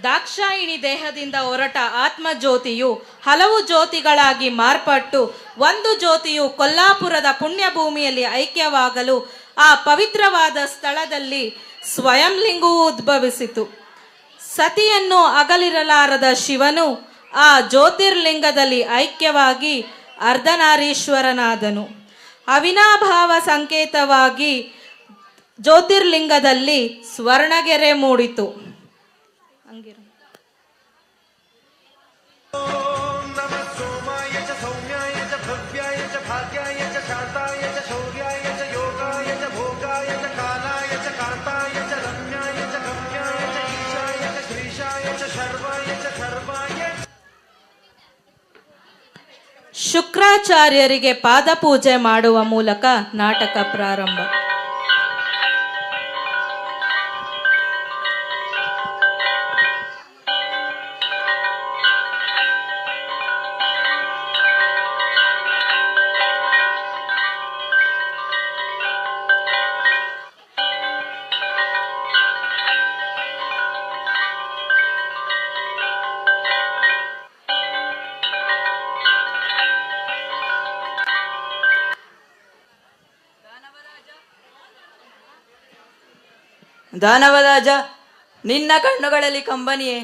ದಾಕ್ಷಾಯಿಣಿ ದೇಹದಿಂದ ಹೊರಟ ಆತ್ಮಜ್ಯೋತಿಯು ಹಲವು ಜ್ಯೋತಿಗಳಾಗಿ ಮಾರ್ಪಟ್ಟು ಒಂದು ಜ್ಯೋತಿಯು ಕೊಲ್ಲಾಪುರದ ಪುಣ್ಯಭೂಮಿಯಲ್ಲಿ ಐಕ್ಯವಾಗಲು ಆ ಪವಿತ್ರವಾದ ಸ್ಥಳದಲ್ಲಿ ಸ್ವಯಂಲಿಂಗವು ಉದ್ಭವಿಸಿತು. ಸತಿಯನ್ನು ಅಗಲಿರಲಾರದ ಶಿವನು ಆ ಜ್ಯೋತಿರ್ಲಿಂಗದಲ್ಲಿ ಐಕ್ಯವಾಗಿ ಅರ್ಧನಾರೀಶ್ವರನಾದನು. ಅವಿನಾಭಾವ ಸಂಕೇತವಾಗಿ ಜ್ಯೋತಿರ್ಲಿಂಗದಲ್ಲಿ ಸ್ವರ್ಣಗೆರೆ ಮೂಡಿತು. ಶುಕ್ರಾಚಾರ್ಯರಿಗೆ ಪಾದಪೂಜೆ ಮಾಡುವ ಮೂಲಕ ನಾಟಕ ಪ್ರಾರಂಭ. ದಾನವರಾಜ, ನಿನ್ನ ಕಣ್ಣುಗಳಲ್ಲಿ ಕಂಬನಿಯೇ?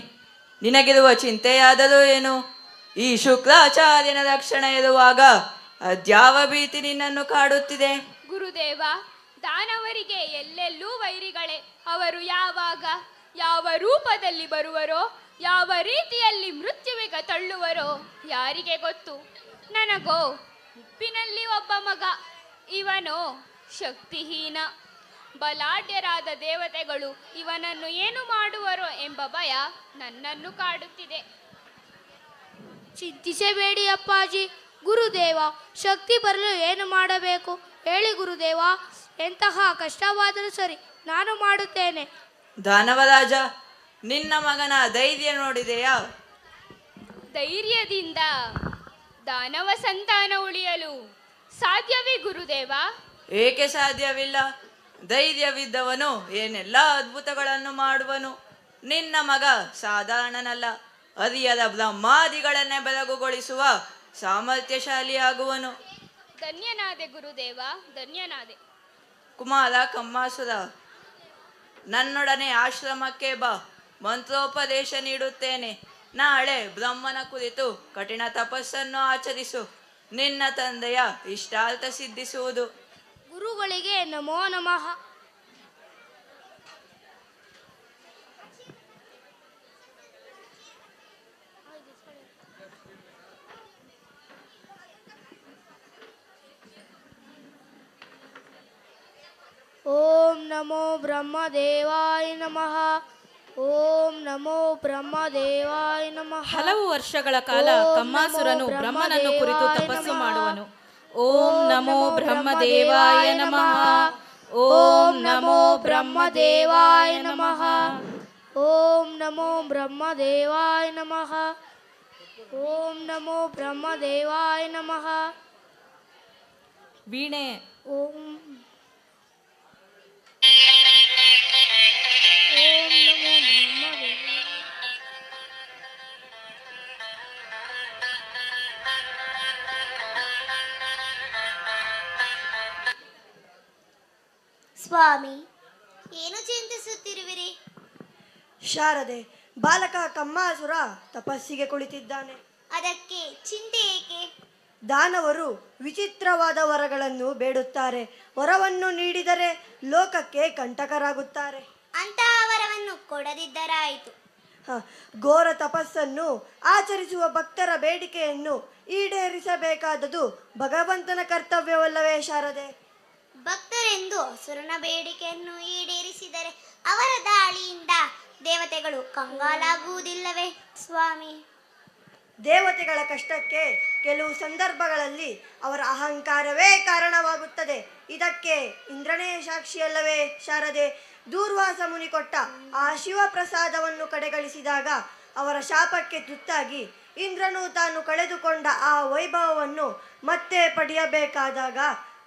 ನಿನಗಿರುವ ಚಿಂತೆಯಾದರೂ ಏನು? ಈ ಶುಕ್ರಾಚಾರ್ಯನ ರಕ್ಷಣೆ ಇರುವಾಗ ಅದ್ಯಾವ ಭೀತಿ ನಿನ್ನನ್ನು ಕಾಡುತ್ತಿದೆ? ಗುರುದೇವ, ದಾನವರಿಗೆ ಎಲ್ಲೆಲ್ಲೂ ವೈರಿಗಳೇ. ಅವರು ಯಾವಾಗ ಯಾವ ರೂಪದಲ್ಲಿ ಬರುವರೋ, ಯಾವ ರೀತಿಯಲ್ಲಿ ಮೃತ್ಯುವಿಗೆ ತಳ್ಳುವರೋ ಯಾರಿಗೆ ಗೊತ್ತು? ನನಗೋ ಉಪ್ಪಿನಲ್ಲಿ ಒಬ್ಬ ಮಗ, ಇವನೋ ಶಕ್ತಿಹೀನ. ಬಲಾಢ್ಯರಾದ ದೇವತೆಗಳು ಇವನನ್ನು ಏನು ಮಾಡುವರೋ ಎಂಬ ಭಯ ನನ್ನನ್ನು ಕಾಡುತ್ತಿದೆ. ಚಿಂತಿಸಬೇಡಿ ಅಪ್ಪಾಜಿ. ಗುರುದೇವ, ಶಕ್ತಿ ಬರಲು ಏನು ಮಾಡಬೇಕು ಹೇಳಿ ಗುರುದೇವ. ಎಂತಹ ಕಷ್ಟವಾದರೂ ಸರಿ, ನಾನು ಮಾಡುತ್ತೇನೆ. ದಾನವರಾಜ, ನಿನ್ನ ಮಗನ ಧೈರ್ಯ ನೋಡಿದೆಯಾ? ಧೈರ್ಯದಿಂದ ದಾನವ ಸಂತಾನ ಉಳಿಯಲು ಸಾಧ್ಯವೇ ಗುರುದೇವ? ಏಕೆ ಸಾಧ್ಯವಿಲ್ಲ? ಧೈರ್ಯವಿದ್ದವನು ಏನೆಲ್ಲ ಅದ್ಭುತಗಳನ್ನು ಮಾಡುವನು. ನಿನ್ನ ಮಗ ಸಾಧಾರಣನಲ್ಲ, ಅರಿಯದ ಬ್ರಹ್ಮಾದಿಗಳನ್ನೇ ಬೆಳಗುಗೊಳಿಸುವ ಸಾಮರ್ಥ್ಯಶಾಲಿಯಾಗುವನು. ಧನ್ಯನಾದೆ ಗುರುದೇವ, ಧನ್ಯನಾದೆ. ಕುಮಾರ ಕಮ್ಮಾಸುರ, ನನ್ನೊಡನೆ ಆಶ್ರಮಕ್ಕೆ ಬಾ, ಮಂತ್ರೋಪದೇಶ ನೀಡುತ್ತೇನೆ. ನಾಳೆ ಬ್ರಹ್ಮನ ಕುರಿತು ಕಠಿಣ ತಪಸ್ಸನ್ನು ಆಚರಿಸು. ನಿನ್ನ ತಂದೆಯ ಇಷ್ಟಾರ್ಥ ಸಿದ್ಧಿಸುವುದು. ಗುರುಗಳಿಗೆ ನಮೋ ನಮಃ. ಓಂ ನಮೋ ಬ್ರಹ್ಮದೇವಾಯ ನಮಃ. ಓಂ ನಮೋ ಬ್ರಹ್ಮದೇವಾಯ ನಮಃ. ಹಲವು ವರ್ಷಗಳ ಕಾಲ ಕಮ್ಮಾಸುರನು ಬ್ರಹ್ಮನನ್ನು ಕುರಿತು ತಪಸ್ಸು ಮಾಡುವನು. ಓಂ ನಮೋ ಬ್ರಹ್ಮದೇವಾಯ ನಮಃ. ಓಂ ನಮೋ ಬ್ರಹ್ಮದೇವಾಯ ನಮಃ. ಓಂ ನಮೋ ಬ್ರಹ್ಮದೇವಾಯ ನಮಃ. ಓಂ ನಮೋ ಬ್ರಹ್ಮದೇವಾಯ ನಮಃ. ವೀಣೆ. ಓಂ ಸ್ವಾಮಿ, ಏನು ಚಿಂತಿಸುತ್ತಿರುವಿರಿ? ಶಾರದೆ, ಬಾಲಕ ಕಮ್ಮಾಸುರ ತಪಸ್ಸಿಗೆ ಕುಳಿತಿದ್ದಾನೆ. ಅದಕ್ಕೆ ಚಿಂತೆ ಏಕೆ? ದಾನವರು ವಿಚಿತ್ರವಾದ ವರಗಳನ್ನು ಬೇಡುತ್ತಾರೆ. ವರವನ್ನು ನೀಡಿದರೆ ಲೋಕಕ್ಕೆ ಕಂಟಕರಾಗುತ್ತಾರೆ. ಅಂತಹ ವರವನ್ನು ಕೊಡದಿದ್ದರಾಯಿತು. ಘೋರ ತಪಸ್ಸನ್ನು ಆಚರಿಸುವ ಭಕ್ತರ ಬೇಡಿಕೆಯನ್ನು ಈಡೇರಿಸಬೇಕಾದುದು ಭಗವಂತನ ಕರ್ತವ್ಯವಲ್ಲವೇ ಶಾರದೆ? ಭಕ್ತರೆಂದು ಅಸುರನ ಬೇಡಿಕೆಯನ್ನು ಈಡೇರಿಸಿದರೆ ಅವರ ದಾಳಿಯಿಂದ ದೇವತೆಗಳು ಕಂಗಾಲಾಗುವುದಿಲ್ಲವೇ ಸ್ವಾಮಿ? ದೇವತೆಗಳ ಕಷ್ಟಕ್ಕೆ ಕೆಲವು ಸಂದರ್ಭಗಳಲ್ಲಿ ಅವರ ಅಹಂಕಾರವೇ ಕಾರಣವಾಗುತ್ತದೆ. ಇದಕ್ಕೆ ಇಂದ್ರನೇ ಸಾಕ್ಷಿಯಲ್ಲವೇ ಶಾರದೆ? ದೂರ್ವಾಸ ಮುನಿ ಕೊಟ್ಟ ಆ ಶಿವಪ್ರಸಾದವನ್ನು ಕಡೆಗಳಿಸಿದಾಗ ಅವರ ಶಾಪಕ್ಕೆ ತುತ್ತಾಗಿ ಇಂದ್ರನು ತಾನು ಕಳೆದುಕೊಂಡ ಆ ವೈಭವವನ್ನು ಮತ್ತೆ ಪಡೆಯಬೇಕಾದಾಗ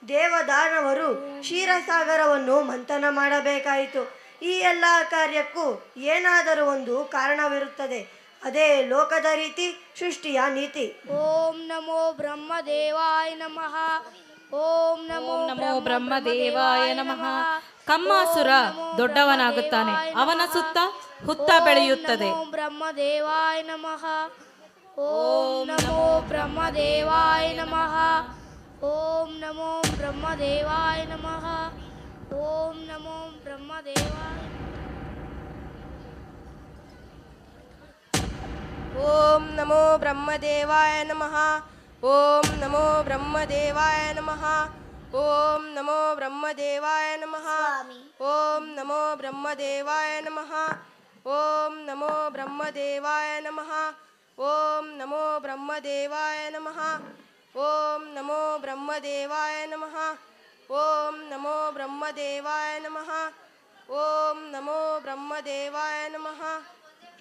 ದೇವದಾನವರು ಕ್ಷೀರಸಾಗರವನ್ನು ಮಂಥನ ಮಾಡಬೇಕಾಯಿತು. ಈ ಎಲ್ಲ ಕಾರ್ಯಕ್ಕೂ ಏನಾದರೂ ಒಂದು ಕಾರಣವಿರುತ್ತದೆ. ಅದೇ ಲೋಕದ ರೀತಿ, ಸೃಷ್ಟಿಯ ನೀತಿ. ಓಂ ನಮೋ ಬ್ರಹ್ಮದೇವಾಯ ನಮಃ. ಓಂ ನಮೋ ಬ್ರಹ್ಮದೇವಾಯ ನಮಃ. ಕಮ್ಮಾಸುರ ದೊಡ್ಡವನಾಗುತ್ತಾನೆ, ಅವನ ಸುತ್ತ ಹುತ್ತ ಬೆಳೆಯುತ್ತದೆ. ಓಂ ಬ್ರಹ್ಮದೇವಾಯ ನಮಃ. ಓಂ ನಮೋ ಬ್ರಹ್ಮದೇವಾಯ ನಮಃ. ಓಂ ನಮೋ ಬ್ರಹ್ಮದೇವಾಯ ನಮಃ. ಓಂ ನಮೋ ಬ್ರಹ್ಮದೇವಾಯ. ಓಂ ನಮೋ ಬ್ರಹ್ಮದೇವಾಯ ನಮಃ. ಓಂ ನಮೋ ಬ್ರಹ್ಮದೇವಾಯ ನಮಃ. ಓಂ ನಮೋ ಬ್ರಹ್ಮದೇವಾಯ ನಮಃ. ಓಂ ನಮೋ ಬ್ರಹ್ಮದೇವಾಯ ನಮಃ. ಓಂ ನಮೋ ಬ್ರಹ್ಮದೇವಾಯ ನಮಃ. ಓಂ ನಮೋ ಬ್ರಹ್ಮದೇವಾಯ ನಮಃ. ಓಂ ನಮೋ ಬ್ರಹ್ಮದೇವಾಯ ನಮಃ. ಓಂ ನಮೋ ಬ್ರಹ್ಮದೇವಾಯ ನಮಃ. ಓಂ ನಮೋ ಬ್ರಹ್ಮದೇವಾಯ ನಮಃ.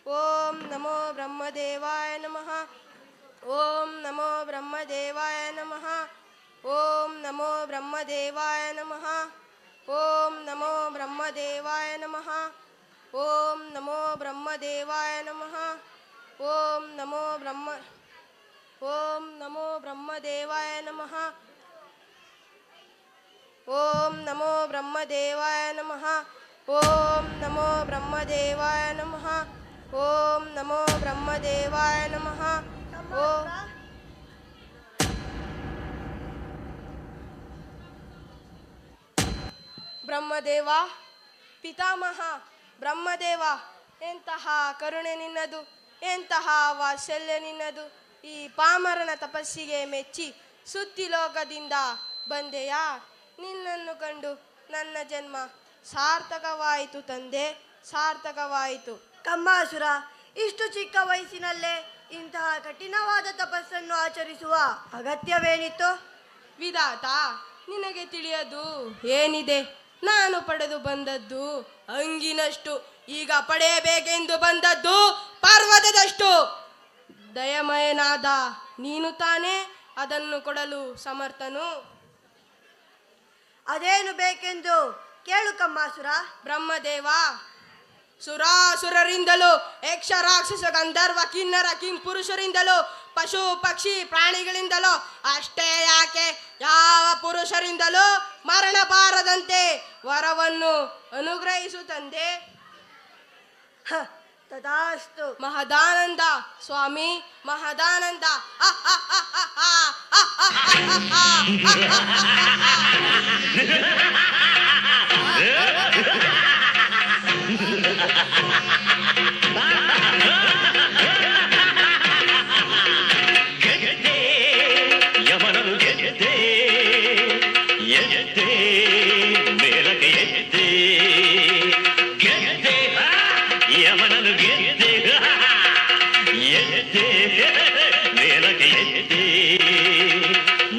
ಓಂ ನಮೋ ಬ್ರಹ್ಮದೇವಾಯ ನಮಃ. ಓಂ ನಮೋ ಬ್ರಹ್ಮದೇವಾಯ ನಮಃ. ಓಂ ನಮೋ ಬ್ರಹ್ಮದೇವಾಯ ನಮಃ. ಓಂ ನಮೋ ಬ್ರಹ್ಮದೇವಾಯ ನಮಃ. ಓಂ ನಮೋ ಬ್ರಹ್ಮದೇವಾಯ ನಮಃ. ಓಂ ನಮೋ ಬ್ರಹ್ಮದೇವಾಯ ನಮಃ. ಓಂ ನಮೋ ಬ್ರಹ್ಮದೇವಾಯ ನಮಃ. ಓಂ ನಮೋ ಬ್ರಹ್ಮದೇವಾಯ ನಮಃ. ಓಂ ನಮೋ ಬ್ರಹ್ಮದೇವಾಯ ನಮಃ. ಓಂ ಬ್ರಹ್ಮದೇವ, ಪಿತಾಮಹ ಬ್ರಹ್ಮದೇವ, ಎಂತಹ ಕರುಣೆ ನಿನ್ನದು, ಎಂತಹ ವಾತ್ಸಲ್ಯ ನಿನ್ನದು. ಈ ಪಾಮರನ ತಪಸ್ಸಿಗೆ ಮೆಚ್ಚಿ ಸುತ್ತಿ ಲೋಕದಿಂದ ಬಂದೆಯಾ? ನಿನ್ನನ್ನು ಕಂಡು ನನ್ನ ಜನ್ಮ ಸಾರ್ಥಕವಾಯಿತು ತಂದೆ, ಸಾರ್ಥಕವಾಯಿತು. ಕಮ್ಮಾಸುರ, ಇಷ್ಟು ಚಿಕ್ಕ ವಯಸ್ಸಿನಲ್ಲೇ ಇಂತಹ ಕಠಿಣವಾದ ತಪಸ್ಸನ್ನು ಆಚರಿಸುವ ಅಗತ್ಯವೇನಿತ್ತು? ವಿಧಾತ, ನಿನಗೆ ತಿಳಿಯದು ಏನಿದೆ? ನಾನು ಪಡೆದು ಬಂದದ್ದು ಅಂಗಿನಷ್ಟು, ಈಗ ಪಡೆಯಬೇಕೆಂದು ಬಂದದ್ದು ಪರ್ವತದಷ್ಟು. ದಯಮಯನಾದ ನೀನು ತಾನೇ ಅದನ್ನು ಕೊಡಲು ಸಮರ್ಥನು. ಅದೇನು ಬೇಕೆಂದು ಕೇಳು ಕಮ್ಮಾಸುರ. ಬ್ರಹ್ಮದೇವ, ಸುರಾಸುರರಿಂದಲೂ ಯಕ್ಷ ರಾಕ್ಷಸ ಗಂಧರ್ವ ಕಿನ್ನರ ಕಿಂಪುರುಷರಿಂದಲೂ ಪಶು ಪಕ್ಷಿ ಪ್ರಾಣಿಗಳಿಂದಲೂ ಅಷ್ಟೇ ಯಾಕೆ ಯಾವ ಪುರುಷರಿಂದಲೂ ಮರಣ ಬಾರದಂತೆ ವರವನ್ನು ಅನುಗ್ರಹಿಸು ತಂದೆ. ತದಾಸ್ತು. ಮಹದಾನಂದ ಸ್ವಾಮಿ, ಮಹದಾನಂದ. ಯಮನನು ಗೆದ್ದೆ, ಎದ್ದೆ ಮೇಲಕ್ಕೆ ಎದ್ದೆ, ಗೆದ್ದೆ ಯಮನನು ಗೆದ್ದೆ, ಎದ್ದೆ ಮೇಲಕ್ಕೆ ಎದ್ದೆ.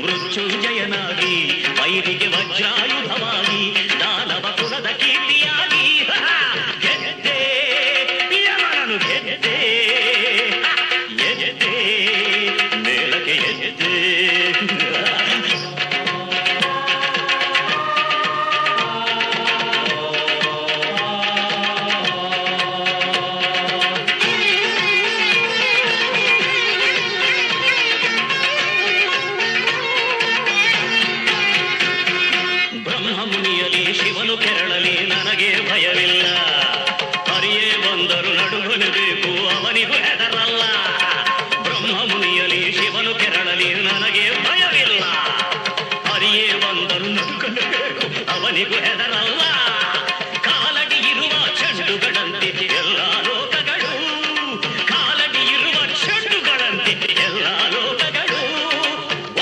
ಮೃತ್ಯುಂಜಯನಾಗಿ ವೈರಿಗೆ ವಜ್ರಾಯುಧವಾಗಿ ದಾನವ ಕುಲದ ಕೀರ್ತಿಯಾಗಿ ಗೆದ್ದೆ ಯಮನನು ಗೆದ್ದೆ, ಎದ್ದೆ ಮೇಲಕ್ಕೆ ಎದ್ದೆ. ಬ್ರಹ್ಮಮುನಿಯಲಿ ಶಿವನು ಕೆರಳಲಿ ನನಗೆ ಭಯವಿಲ್ಲ. ಹರಿಯೇ ಬಂದರು ನಡುವನು ಬೇಕು ಅವನಿಗೂ ಹೆದರಲ್ಲ. ಬ್ರಹ್ಮಮುನಿಯಲಿ ಶಿವನು ಕೆರಳಲಿ ನನಗೆ ಭಯವಿಲ್ಲ. ಹರಿಯೇ ಬಂದರು ನಡುಕಬೇಕು ಅವನಿಗೂ ಹೆದರಲ್ಲ. ಕಾಲಡಿ ಇರುವ ಚೆಂಡುಗಳಂತೆ ಎಲ್ಲ ಲೋಕಗಳು, ಕಾಲಡಿ ಇರುವ ಚೆಂಡುಗಳಂತೆ ಎಲ್ಲ ಲೋಕಗಳು.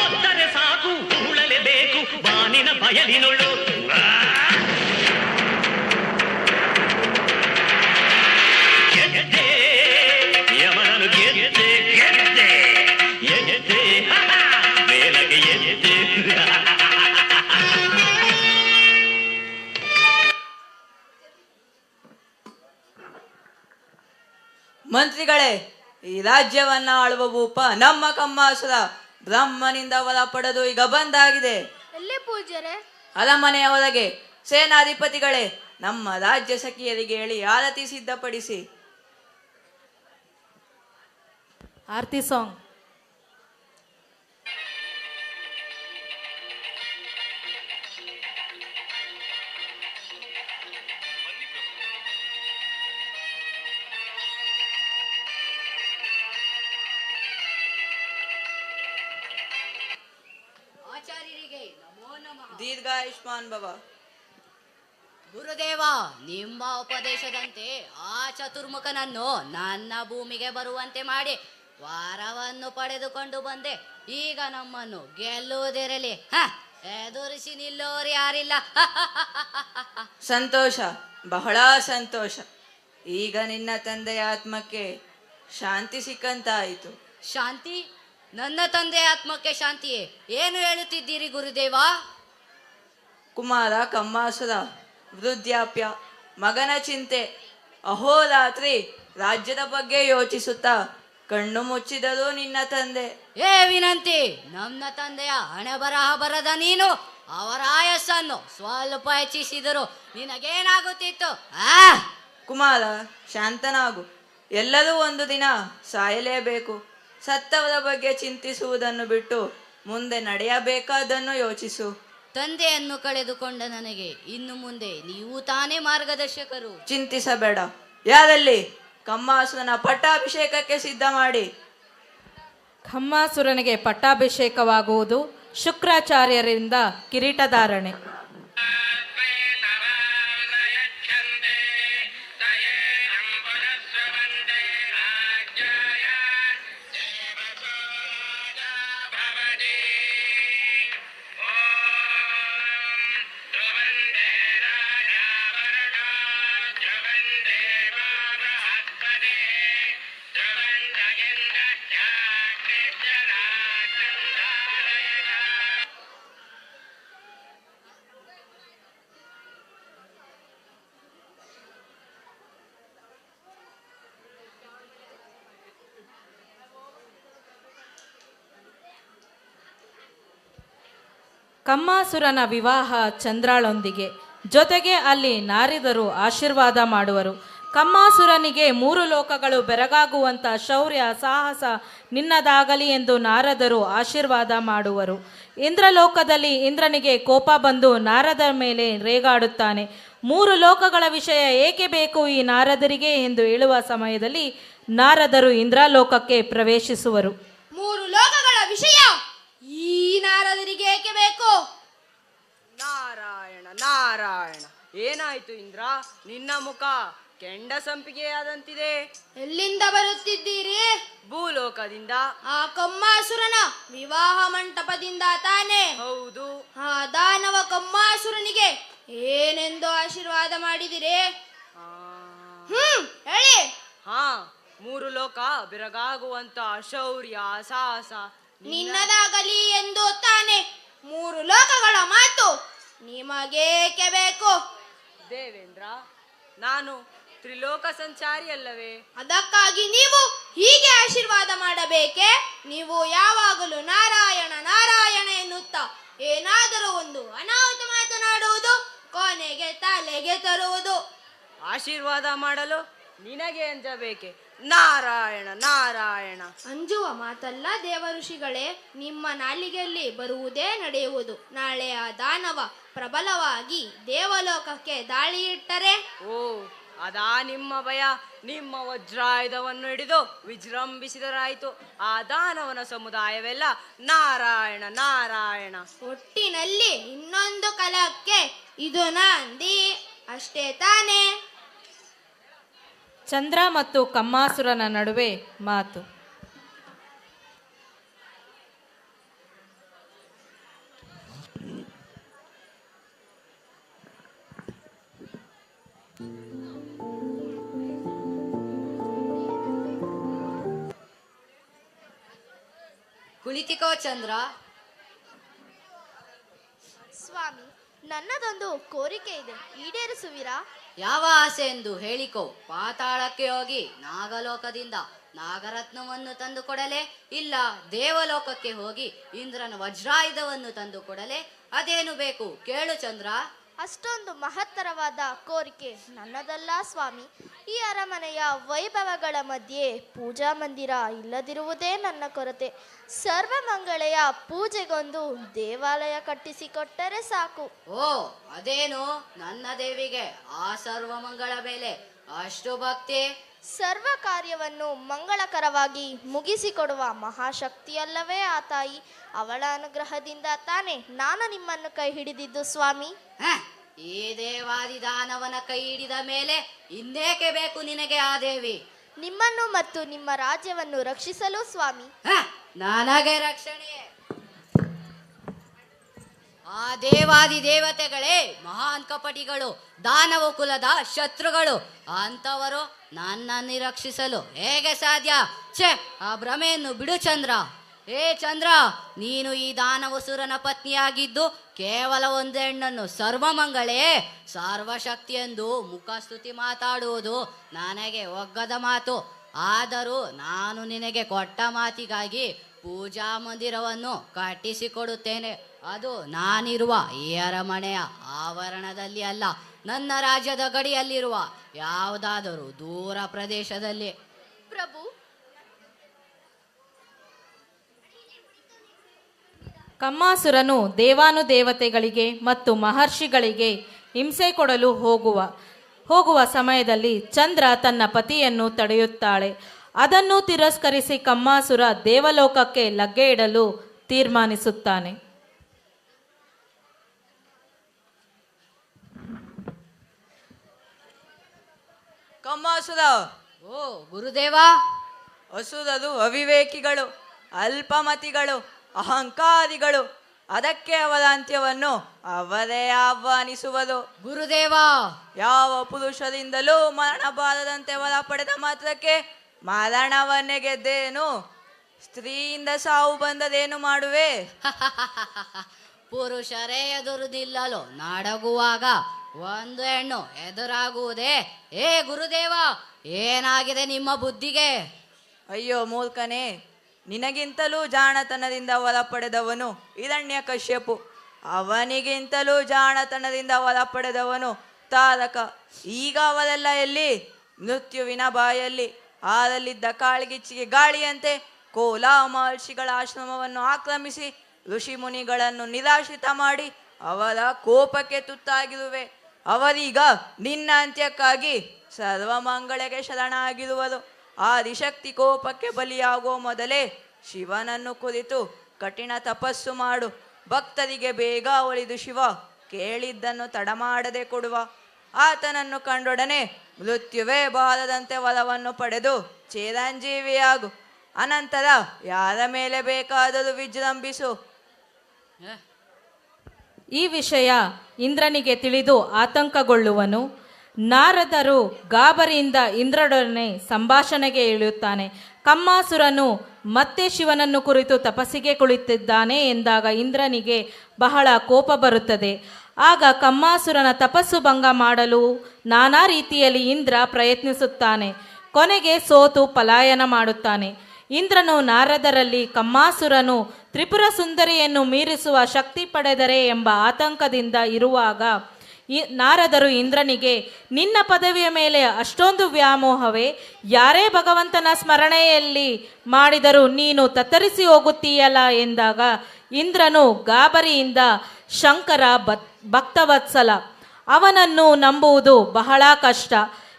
ಒತ್ತರೆ ಸಾಕು ಉಳಲೇಬೇಕು ಬಾನಿನ ಬಯಲಿನೊಳು. ಗೆದ್ದೆ ಯಮನನು ಗೆದ್ದೆ, ಗೆದ್ದೆ ಎದ್ದೆ ಮೇಲಕ್ಕೆ ಎದ್ದೆ. ಮಂತ್ರಿಗಳೇ, ಈ ರಾಜ್ಯವನ್ನ ಆಳುವ ಭೂಪ ನಮ್ಮ ಕಮ್ಮಾಸುರ ಬ್ರಹ್ಮನಿಂದ ವರ ಪಡೆದು ಈಗ ಬಂದಾಗಿದೆ. ಎಲ್ಲಿ ಪೂಜ್ಯರೇ? ಅರಮನೆಯ ಒಳಗೆ. ಸೇನಾಧಿಪತಿಗಳೇ, ನಮ್ಮ ರಾಜ್ಯ ಸಖಿಯರಿಗೆ ಹೇಳಿ ಆರತಿ ಸಿದ್ಧಪಡಿಸಿ. ಆರ್ತಿ ಸಾಂಗ್. ಆಚಾರ್ಯರಿಗೆ ನಮೋ ನಮಃ. ದೀರ್ಘಾಯುಷ್ಮಾನ್ ಭವ. ಗುರುದೇವ, ನಿಮ್ಮ ಉಪದೇಶದಂತೆ ಆ ಚತುರ್ಮುಖನನ್ನು ನನ್ನ ಭೂಮಿಗೆ ಬರುವಂತೆ ಮಾಡಿ ವಾರವನ್ನು ಪಡೆದುಕೊಂಡು ಬಂದೆ. ಈಗ ನಮ್ಮನ್ನು ಗೆಲ್ಲುವುದಿರಲಿ, ಎದುರಿಸಿ ನಿಲ್ಲೋರು ಯಾರಿಲ್ಲ. ಸಂತೋಷ, ಬಹಳ ಸಂತೋಷ. ಈಗ ನಿನ್ನ ತಂದೆಯ ಆತ್ಮಕ್ಕೆ ಶಾಂತಿ ಸಿಕ್ಕಂತಾಯಿತು. ಶಾಂತಿ? ನನ್ನ ತಂದೆಯ ಆತ್ಮಕ್ಕೆ ಶಾಂತಿಯೇ? ಏನು ಹೇಳುತ್ತಿದ್ದೀರಿ ಗುರುದೇವ? ಕುಮಾರ ಕಮ್ಮಾಸುರ ವೃದ್ಧಾಪ್ಯ, ಮಗನ ಚಿಂತೆ, ಅಹೋರಾತ್ರಿ ರಾಜ್ಯದ ಬಗ್ಗೆ ಯೋಚಿಸುತ್ತಾ ಕಣ್ಣು ಮುಚ್ಚಿದರೂ ನಿನ್ನ ತಂದೆ. ಏ ವಿನಂತಿ, ನನ್ನ ತಂದೆಯ ಹಣೆ ಬರಹ ಬರದ ನೀನು ಅವರ ಆಯಸ್ಸನ್ನು ಸ್ವಲ್ಪ ಹೆಚ್ಚಿಸಿದರು ನಿನಗೇನಾಗುತ್ತಿತ್ತು? ಕುಮಾರ, ಶಾಂತನಾಗು. ಎಲ್ಲರೂ ಒಂದು ದಿನ ಸಾಯಲೇಬೇಕು. ಸತ್ತವರ ಬಗ್ಗೆ ಚಿಂತಿಸುವುದನ್ನು ಬಿಟ್ಟು ಮುಂದೆ ನಡೆಯಬೇಕಾದನ್ನು ಯೋಚಿಸು. ತಂದೆಯನ್ನು ಕಳೆದುಕೊಂಡ ನನಗೆ ಇನ್ನು ಮುಂದೆ ನೀವು ತಾನೇ ಮಾರ್ಗದರ್ಶಕರು. ಚಿಂತಿಸಬೇಡ. ಯಾರಲ್ಲಿ ಕಮ್ಮಾಸುರನ ಪಟ್ಟಾಭಿಷೇಕಕ್ಕೆ ಸಿದ್ಧ ಮಾಡಿ. ಖಮ್ಮಾಸುರನಿಗೆ ಪಟ್ಟಾಭಿಷೇಕವಾಗುವುದು. ಶುಕ್ರಾಚಾರ್ಯರಿಂದ ಕಿರೀಟಧಾರಣೆ. ಕಮ್ಮಾಸುರನ ವಿವಾಹ ಚಂದ್ರಾಳೊಂದಿಗೆ. ಜೊತೆಗೆ ಅಲ್ಲಿ ನಾರಿದರು ಆಶೀರ್ವಾದ ಮಾಡುವರು. ಕಮ್ಮಾಸುರನಿಗೆ 3 ಲೋಕಗಳು ಬೆರಗಾಗುವಂಥ ಶೌರ್ಯ ಸಾಹಸ ನಿನ್ನದಾಗಲಿ ಎಂದು ನಾರದರು ಆಶೀರ್ವಾದ ಮಾಡುವರು. ಇಂದ್ರಲೋಕದಲ್ಲಿ ಇಂದ್ರನಿಗೆ ಕೋಪ ಬಂದು ನಾರದರ ಮೇಲೆ ರೇಗಾಡುತ್ತಾನೆ. 3 ಲೋಕಗಳ ವಿಷಯ ಏಕೆ ಬೇಕು ಈ ನಾರದರಿಗೆ ಎಂದು ಹೇಳುವ ಸಮಯದಲ್ಲಿ ನಾರದರು ಇಂದ್ರಲೋಕಕ್ಕೆ ಪ್ರವೇಶಿಸುವರು. 3 ಲೋಕಗಳ ವಿಷಯ ಈ ನಾರದರಿಗೆ ಏಕೆ ಬೇಕು? ನಾರಾಯಣ ನಾರಾಯಣ, ಏನಾಯ್ತು ಇಂದ್ರ? ನಿನ್ನ ಮುಖ ಕೆಂಡ ಸಂಪಿಗೆಯಾದಂತಿದೆ. ಎಲ್ಲಿಂದ ಬರುತ್ತಿದ್ದೀರಿ? ಭೂಲೋಕದಿಂದ. ಆ ಕಮ್ಮಾಸುರನ ವಿವಾಹ ಮಂಟಪದಿಂದ ತಾನೇ? ಹೌದು. ಆ ದಾನವ ಕಮ್ಮಾಸುರನಿಗೆ ಏನೆಂದು ಆಶೀರ್ವಾದ ಮಾಡಿದಿರಿ? ಹೇಳಿ. 3 ಲೋಕ ಬೆರಗಾಗುವಂತ ಶೌರ್ಯ ಸಾಹಸ ನಿನ್ನದಾಗಲಿ ಎಂದು ತಾನೆ. 3 ಲೋಕಗಳ ಮಾತು ನಿಮಗೇಕೆ ಬೇಕು? ದೇವೇಂದ್ರ, ನಾನು ತ್ರಿಲೋಕ ಸಂಚಾರಿ ಅಲ್ಲವೇ? ಅದಕ್ಕಾಗಿ ನೀವು ಹೀಗೆ ಆಶೀರ್ವಾದ ಮಾಡಬೇಕೆ? ನೀವು ಯಾವಾಗಲೂ ನಾರಾಯಣ ನಾರಾಯಣ ಎನ್ನುತ್ತಾ ಏನಾದರೂ ಒಂದು ಅನಾಹುತ ಮಾತನಾಡುವುದು, ಕೊನೆಗೆ ತಲೆಗೆ ತರುವುದು. ಆಶೀರ್ವಾದ ಮಾಡಲು ನಿನಗೆ ಅಂಜಬೇಕೆ? ನಾರಾಯಣ ನಾರಾಯಣ. ಅಂಜುವ ಮಾತಲ್ಲ ದೇವ ಋಷಿಗಳೇ, ನಿಮ್ಮ ನಾಲಿಗೆಯಲ್ಲಿ ಬರುವುದೇ ನಡೆಯುವುದು. ನಾಳೆ ಆ ದಾನವ ಪ್ರಬಲವಾಗಿ ದೇವಲೋಕಕ್ಕೆ ದಾಳಿ ಇಟ್ಟರೆ? ಓ, ಅದಾ ನಿಮ್ಮ ಭಯ? ನಿಮ್ಮ ವಜ್ರಾಯುಧವನ್ನು ಹಿಡಿದು ವಿಜೃಂಭಿಸಿದರಾಯಿತು. ಆ ದಾನವನ ಸಮುದಾಯವೆಲ್ಲ ನಾರಾಯಣ ನಾರಾಯಣ. ಒಟ್ಟಿನಲ್ಲಿ ಇನ್ನೊಂದು ಕಲಕ್ಕೆ ಇದು ನಾಂದಿ ಅಷ್ಟೇ ತಾನೇ? ಚಂದ್ರ ಮತ್ತು ಕಮ್ಮಾಸುರನ ನಡುವೆ ಮಾತು. ಕುಳಿತಿಕೋ ಚಂದ್ರ. ಸ್ವಾಮಿ, ನನ್ನದೊಂದು ಕೋರಿಕೆ ಇದೆ, ಈಡೇರಿಸುವಿರಾ? ಯಾವ ಆಸೆ ಎಂದು ಹೇಳಿಕೋ. ಪಾತಾಳಕ್ಕೆ ಹೋಗಿ ನಾಗಲೋಕದಿಂದ ನಾಗರತ್ನವನ್ನು ತಂದು ಕೊಡಲೆ? ಇಲ್ಲ ದೇವಲೋಕಕ್ಕೆ ಹೋಗಿ ಇಂದ್ರನ ವಜ್ರಾಯುಧವನ್ನು ತಂದು ಕೊಡಲೆ? ಅದೇನು ಬೇಕು ಕೇಳು ಚಂದ್ರ. ಅಷ್ಟೊಂದು ಮಹತ್ತರವಾದ ಕೋರಿಕೆ ನನ್ನದಲ್ಲ ಸ್ವಾಮಿ. ಈ ಅರಮನೆಯ ವೈಭವಗಳ ಮಧ್ಯೆ ಪೂಜಾ ಮಂದಿರ ಇಲ್ಲದಿರುವುದೇ ನನ್ನ ಕೊರತೆ. ಸರ್ವಮಂಗಳೆಯ ಪೂಜೆಗೊಂದು ದೇವಾಲಯ ಕಟ್ಟಿಸಿಕೊಟ್ಟರೆ ಸಾಕು. ಓ, ಅದೇನು ನನ್ನ ದೇವಿಗೆ ಆ ಸರ್ವಮಂಗಳ ಮೇಲೆ ಅಷ್ಟು ಭಕ್ತಿ? ಸರ್ವ ಕಾರ್ಯವನ್ನು ಮಂಗಳಕರವಾಗಿ ಮುಗಿಸಿಕೊಡುವ ಮಹಾಶಕ್ತಿಯಲ್ಲವೇ ಆ ತಾಯಿ. ಅವಳ ಅನುಗ್ರಹದಿಂದ ತಾನೇ ನಾನು ನಿಮ್ಮನ್ನು ಕೈ ಹಿಡಿದಿದ್ದು ಸ್ವಾಮಿ. ಈ ದೇವಾದಿದಾನವನ ಕೈ ಹಿಡಿದ ಮೇಲೆ ಇನ್ನೇಕೆ ಬೇಕು ನಿನಗೆ ಆ ದೇವಿ? ನಿಮ್ಮನ್ನು ಮತ್ತು ನಿಮ್ಮ ರಾಜ್ಯವನ್ನು ರಕ್ಷಿಸಲು ಸ್ವಾಮಿ. ನನಗೆ ರಕ್ಷಣೆ? ಆ ದೇವಾದಿ ದೇವತೆಗಳೇ ಮಹಾನ್ ಕಪಟಿಗಳು, ದಾನವ ಕುಲದ ಶತ್ರುಗಳು. ಅಂತವರು ನನ್ನನ್ನು ರಕ್ಷಿಸಲು ಹೇಗೆ ಸಾಧ್ಯ? ಛೇ, ಆ ಭ್ರಮೆಯನ್ನು ಬಿಡು ಚಂದ್ರ. ಏ ಚಂದ್ರ, ನೀನು ಈ ದಾನವಸುರನ ಪತ್ನಿಯಾಗಿದ್ದು ಕೇವಲ ಒಂದು ಹೆಣ್ಣನ್ನು ಸರ್ವಮಂಗಳೇ ಸರ್ವಶಕ್ತಿ ಎಂದು ಮುಖಸ್ತುತಿ ಮಾತಾಡುವುದು ನನಗೆ ಒಗ್ಗದ ಮಾತು. ಆದರೂ ನಾನು ನಿನಗೆ ಕೊಟ್ಟ ಮಾತಿಗಾಗಿ ಪೂಜಾ ಮಂದಿರವನ್ನು ಕಟ್ಟಿಸಿಕೊಡುತ್ತೇನೆ. ಅದು ನಾನಿರುವ ಈ ಅರಮನೆಯ ಆವರಣದಲ್ಲಿ ಅಲ್ಲ, ನನ್ನ ರಾಜ್ಯದ ಗಡಿಯಲ್ಲಿರುವ ಯಾವುದಾದರೂ ದೂರ ಪ್ರದೇಶದಲ್ಲಿ. ಪ್ರಭು, ಕಮ್ಮಾಸುರನು ದೇವಾನುದೇವತೆಗಳಿಗೆ ಮತ್ತು ಮಹರ್ಷಿಗಳಿಗೆ ಹಿಂಸೆ ಕೊಡಲು ಹೋಗುವ ಸಮಯದಲ್ಲಿ ಚಂದ್ರ ತನ್ನ ಪತಿಯನ್ನು ತಡೆಯುತ್ತಾಳೆ. ಅದನ್ನು ತಿರಸ್ಕರಿಸಿ ಕಮ್ಮಾಸುರ ದೇವಲೋಕಕ್ಕೆ ಲಗ್ಗೆ ಇಡಲು ತೀರ್ಮಾನಿಸುತ್ತಾನೆ. ಕಮ್ಮಾಸುರ, ಓ ಗುರುದೇವ. ಅಸುರರು ಅವಿವೇಕಿಗಳು, ಅಲ್ಪಮತಿಗಳು, ಅಹಂಕಾರಿಗಳು. ಅದಕ್ಕೆ ಅವರ ಅಂತ್ಯವನ್ನು ಅವರೇ ಆಹ್ವಾನಿಸುವರು. ಗುರುದೇವ, ಯಾವ ಪುರುಷರಿಂದಲೂ ಮರಣ ಬಾರದಂತೆ ವರ ಪಡೆದ ಮಾತ್ರಕ್ಕೆ ಮರಣವನ್ನೇ ಗೆದ್ದೇನು? ಸ್ತ್ರೀಯಿಂದ ಸಾವು ಬಂದದೇನು ಮಾಡುವೆ? ಪುರುಷರೇ ಎದುರು ನಿಲ್ಲಲು ನಡಗುವಾಗ ಒಂದು ಹೆಣ್ಣು ಎದುರಾಗುವುದೇ? ಏ ಗುರುದೇವ, ಏನಾಗಿದೆ ನಿಮ್ಮ ಬುದ್ಧಿಗೆ? ಅಯ್ಯೋ ಮೂರ್ಖನೇ, ನಿನಗಿಂತಲೂ ಜಾಣತನದಿಂದ ವರ ಪಡೆದವನು ಹಿರಣ್ಯಕಶ್ಯಪು. ಅವನಿಗಿಂತಲೂ ಜಾಣತನದಿಂದ ವರ ಪಡೆದವನು ತಾರಕ. ಈಗ ಅವರೆಲ್ಲ ಎಲ್ಲಿ? ಮೃತ್ಯುವಿನ ಬಾಯಲ್ಲಿ. ಆರಲ್ಲಿದ್ದ ಕಾಳ್ಗಿಚ್ಚಿಗೆ ಗಾಳಿಯಂತೆ ಕೋಲಾ ಮಹರ್ಷಿಗಳ ಆಶ್ರಮವನ್ನು ಆಕ್ರಮಿಸಿ ಋಷಿ ಮುನಿಗಳನ್ನು ನಿರಾಶ್ರಿತ ಮಾಡಿ ಅವರ ಕೋಪಕ್ಕೆ ತುತ್ತಾಗಿರುವೆ. ಅವರೀಗ ನಿನ್ನ ಅಂತ್ಯಕ್ಕಾಗಿ ಸರ್ವಮಂಗಳೆಗೆ ಶರಣಾಗಿರುವರು. ಆದಿಶಕ್ತಿ ಕೋಪಕ್ಕೆ ಬಲಿಯಾಗುವ ಮೊದಲೇ ಶಿವನನ್ನು ಕುರಿತು ಕಠಿಣ ತಪಸ್ಸು ಮಾಡು. ಭಕ್ತರಿಗೆ ಬೇಗ ಒಲಿದು ಶಿವ ಕೇಳಿದ್ದನ್ನು ತಡಮಾಡದೆ ಕೊಡುವ. ಆತನನ್ನು ಕಂಡೊಡನೆ ಮೃತ್ಯುವೇ ಬಾರದಂತೆ ವರವನ್ನು ಪಡೆದು ಚಿರಂಜೀವಿಯಾಗು. ಅನಂತರ ಯಾರ ಮೇಲೆ ಬೇಕಾದರೂ ವಿಜೃಂಭಿಸು. ಈ ವಿಷಯ ಇಂದ್ರನಿಗೆ ತಿಳಿದು ಆತಂಕಗೊಳ್ಳುವನು. ನಾರದರು ಗಾಬರಿಯಿಂದ ಇಂದ್ರನೊಡನೆ ಸಂಭಾಷಣೆಗೆ ಇಳಿಯುತ್ತಾನೆ. ಕಮ್ಮಾಸುರನು ಮತ್ತೆ ಶಿವನನ್ನು ಕುರಿತು ತಪಸ್ಸಿಗೆ ಕುಳಿತಿದ್ದಾನೆ ಎಂದಾಗ ಇಂದ್ರನಿಗೆ ಬಹಳ ಕೋಪ ಬರುತ್ತದೆ. ಆಗ ಕಮ್ಮಾಸುರನ ತಪಸ್ಸು ಭಂಗ ಮಾಡಲು ನಾನಾ ರೀತಿಯಲ್ಲಿ ಇಂದ್ರ ಪ್ರಯತ್ನಿಸುತ್ತಾನೆ. ಕೊನೆಗೆ ಸೋತು ಪಲಾಯನ ಮಾಡುತ್ತಾನೆ. ಇಂದ್ರನು ನಾರದರಲ್ಲಿ ಕಮ್ಮಾಸುರನು ತ್ರಿಪುರ ಸುಂದರಿಯನ್ನು ಮೀರಿಸುವ ಶಕ್ತಿ ಪಡೆದರೆ ಎಂಬ ಆತಂಕದಿಂದ ಇರುವಾಗ ನಾರದರು ಇಂದ್ರನಿಗೆ, ನಿನ್ನ ಪದವಿಯ ಮೇಲೆ ಅಷ್ಟೊಂದು ವ್ಯಾಮೋಹವೇ? ಯಾರೇ ಭಗವಂತನ ಸ್ಮರಣೆಯಲ್ಲಿ ಮಾಡಿದರೂ ನೀನು ತತ್ತರಿಸಿ ಹೋಗುತ್ತೀಯಲ್ಲ ಎಂದಾಗ ಇಂದ್ರನು ಗಾಬರಿಯಿಂದ, ಶಂಕರ ಭಕ್ತವತ್ಸಲ, ಅವನನ್ನು ನಂಬುವುದು ಬಹಳ ಕಷ್ಟ.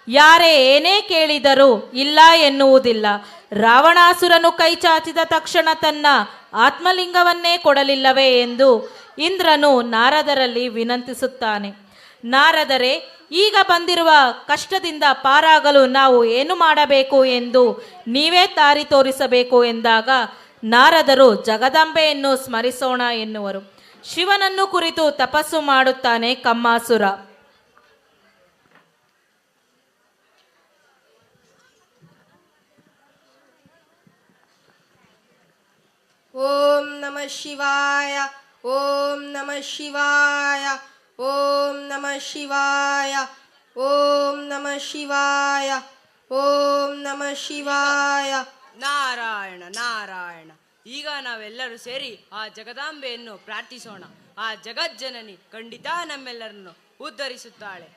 ಯಾರೇ ಏನೇ ಕೇಳಿದರೂ ಇಲ್ಲ ಎನ್ನುವುದಿಲ್ಲ. ರಾವಣಾಸುರನು ಕೈ ಚಾಚಿದ ತಕ್ಷಣ ತನ್ನ ಆತ್ಮಲಿಂಗವನ್ನೇ ಕೊಡಲಿಲ್ಲವೇ ಎಂದು ಇಂದ್ರನು ನಾರದರಲ್ಲಿ ವಿನಂತಿಸುತ್ತಾನೆ. ನಾರದರೆ, ಈಗ ಬಂದಿರುವ ಕಷ್ಟದಿಂದ ಪಾರಾಗಲು ನಾವು ಏನು ಮಾಡಬೇಕು ಎಂದು ನೀವೇ ದಾರಿ ತೋರಿಸಬೇಕು ಎಂದಾಗ ನಾರದರು ಜಗದಂಬೆಯನ್ನು ಸ್ಮರಿಸೋಣ ಎನ್ನುವರು. ಶಿವನನ್ನು ಕುರಿತು ತಪಸ್ಸು ಮಾಡುತ್ತಾನೆ ಕಮ್ಮಾಸುರ. ಓಂ ನಮಃ ಶಿವಾಯ, ಓಂ ನಮಃ ಶಿವಾಯ, ಓಂ ನಮಃ ಶಿವಾಯ, ಓಂ ನಮಃ ಶಿವಾಯ, ಓಂ ನಮಃ ಶಿವಾಯ. ನಾರಾಯಣ ನಾರಾಯಣ. ಈಗ ನಾವೆಲ್ಲರೂ ಸೇರಿ ಆ ಜಗದಾಂಬೆಯನ್ನು ಪ್ರಾರ್ಥಿಸೋಣ. ಆ ಜಗಜ್ಜನನಿ ಖಂಡಿತ ನಮ್ಮೆಲ್ಲರನ್ನು ಉದ್ಧರಿಸುತ್ತಾಳೆ.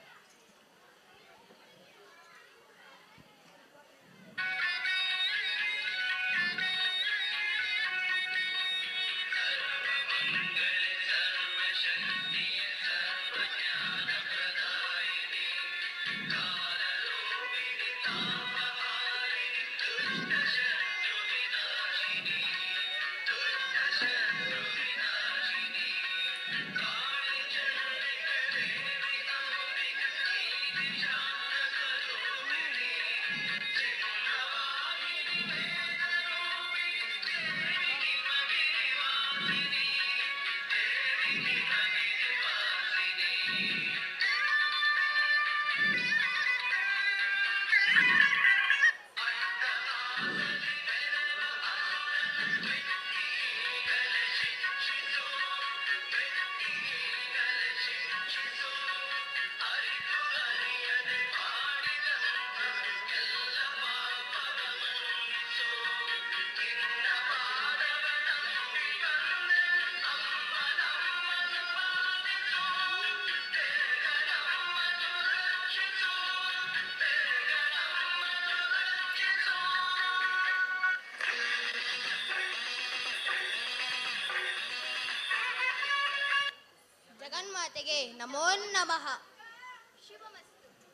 ಜಗನ್ಮಾತೆಗೆ ನಮೋ ನಮಃ.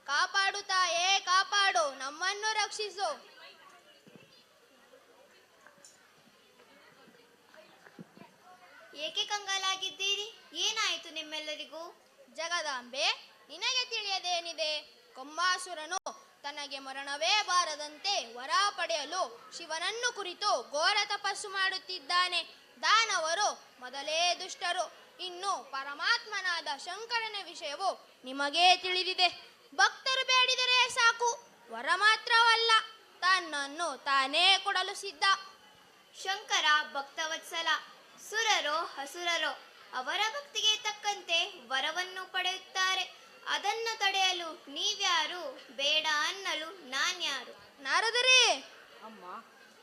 ಕಾಪಾಡು ತಾಯೇ, ಕಾಪಾಡು, ನಮ್ಮನ್ನು ರಕ್ಷಿಸು. ಏಕೆ ಕಂಗಾಲಾಗಿದ್ದೀರಿ? ಏನಾಯಿತು ನಿಮ್ಮೆಲ್ಲರಿಗೂ? ಜಗದಾಂಬೆ, ನಿನಗೆ ತಿಳಿಯದೇನಿದೆ? ಕೊಮ್ಮಾಸುರನು ತನಗೆ ಮರಣವೇ ಬಾರದಂತೆ ವರ ಪಡೆಯಲು ಶಿವನನ್ನು ಕುರಿತು ಘೋರ ತಪಸ್ಸು ಮಾಡುತ್ತಿದ್ದಾನೆ. ದಾನವರು ಮೊದಲೇ ದುಷ್ಟರು. ಇನ್ನು ಪರಮಾತ್ಮನಾದ ಶಂಕರನ ವಿಷಯವು ನಿಮಗೇ ತಿಳಿದಿದೆ. ಭಕ್ತರು ಬೇಡಿದರೆ ಸಾಕು, ವರ ಮಾತ್ರವಲ್ಲ, ತನ್ನನ್ನು ತಾನೇ ಕೊಡಲು ಸಿದ್ಧ. ಶಂಕರ ಭಕ್ತವತ್ಸಲ. ಸುರರೋ ಹಸುರರೋ ಅವರ ಭಕ್ತಿಗೆ ತಕ್ಕಂತೆ ವರವನ್ನು ಪಡೆಯುತ್ತಾರೆ. ಅದನ್ನು ತಡೆಯಲು ನೀವ್ಯಾರು? ಬೇಡ ಅನ್ನಲು ನಾನ್ಯಾರು? ನಾರದರೇ, ಅಮ್ಮ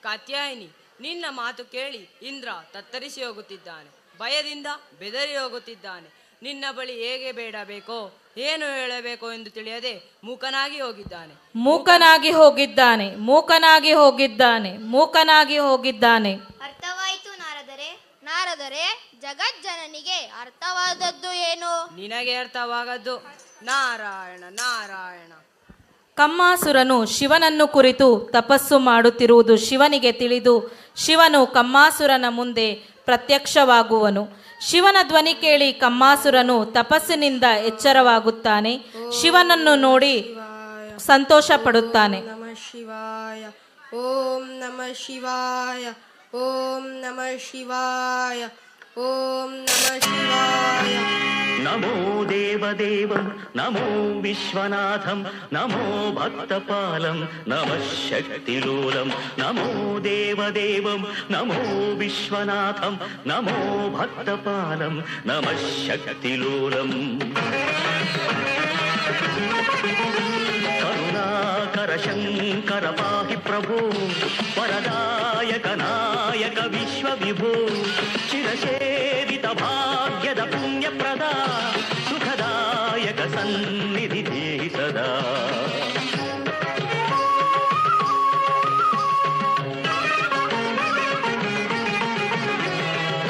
ಕಾತ್ಯಾಯಿನಿ, ನಿನ್ನ ಮಾತು ಕೇಳಿ ಇಂದ್ರ ತತ್ತರಿಸಿ ಹೋಗುತ್ತಿದ್ದಾನೆ. ಭಯದಿಂದ ಬೆದರಿ ಹೋಗುತ್ತಿದ್ದಾನೆ. ನಿನ್ನ ಬಳಿ ಹೇಗೆ ಬೇಡಬೇಕೋ ಏನು ಹೇಳಬೇಕೋ ಎಂದು ತಿಳಿಯದೆ ಮೂಕನಾಗಿ ಹೋಗಿದ್ದಾನೆ. ಮೂಕನಾಗಿ ಹೋಗಿದ್ದಾನೆ, ಮೂಕನಾಗಿ ಹೋಗಿದ್ದಾನೆ, ಮೂಕನಾಗಿ ಹೋಗಿದ್ದಾನೆ. ಅರ್ಥವಾಯಿತು ನಾರದರೆ? ನಾರದರೆ, ಜಗಜ್ಜನನಿಗೆ ಅರ್ಥವಾದದ್ದು ಏನು? ನಿನಗೆ ಅರ್ಥವಾಗದ್ದು. ನಾರಾಯಣ ನಾರಾಯಣ. ಕಮ್ಮಾಸುರನು ಶಿವನನ್ನು ಕುರಿತು ತಪಸ್ಸು ಮಾಡುತ್ತಿರುವುದು ಶಿವನಿಗೆ ತಿಳಿದು ಶಿವನು ಕಮ್ಮಾಸುರನ ಮುಂದೆ ಪ್ರತ್ಯಕ್ಷವಾಗುವನು. ಶಿವನ ಧ್ವನಿ ಕೇಳಿ ಕಮ್ಮಾಸುರನು ತಪಸ್ಸಿನಿಂದ ಎಚ್ಚರವಾಗುತ್ತಾನೆ. ಶಿವನನ್ನು ನೋಡಿ ಸಂತೋಷ ಪಡುತ್ತಾನೆ. ನಮಃ ಶಿವಾಯ, ಓಂ ನಮಃ ಶಿವಾಯ, ಓಂ ನಮಃ ಶಿವಾಯ, ಓಂ ನಮಃ ಶಿವಾಯ. ನಮೋ ದೇವದೇವಂ ನಮೋ ವಿಶ್ವನಾಥಂ ನಮೋ ಭಕ್ತಪಾಲಂ ನಮಃ ಶಕ್ತಿಲೋಲಂ. ನಮೋ ದೇವದೇವಂ ನಮೋ ವಿಶ್ವನಾಥಂ ನಮೋ ಭಕ್ತಪಾಲಂ ನಮಃ ಶಕ್ತಿಲೋಲಂ. ಕರುಣಾಕರ ಶಂಕರ ಪಾಹಿ ಪ್ರಭೋ ವರದಾಯಕ ನಾಯಕ ವಿಶ್ವವಿಭೋ. ಚಿರಸೇವಿತ ಭಾಗ್ಯದ ಪುಣ್ಯಪ್ರದ ಸುಖದಾಯಕ ಸನ್ನಿಧಿ ದೇಹಿ ಸದಾ.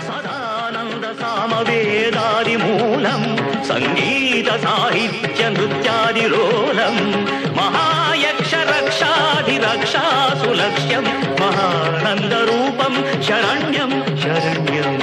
ಸದಾನಂದ ಸಾಮವೇದಾದಿ ಮೂಲಂ ಸಂಗೀತ ಸಾಹಿತ್ಯ ನೃತ್ಯಾದಿರೋಲಂ. ಮಹಾಯಕ್ಷ ರಕ್ಷಾಧಿರಕ್ಷಾ ಸುಲಕ್ಷ್ಯಂ ಮಹಾನಂದ ರೂಪಂ ಶರಣ್ಯಂ ಶರಣ್ಯಂ.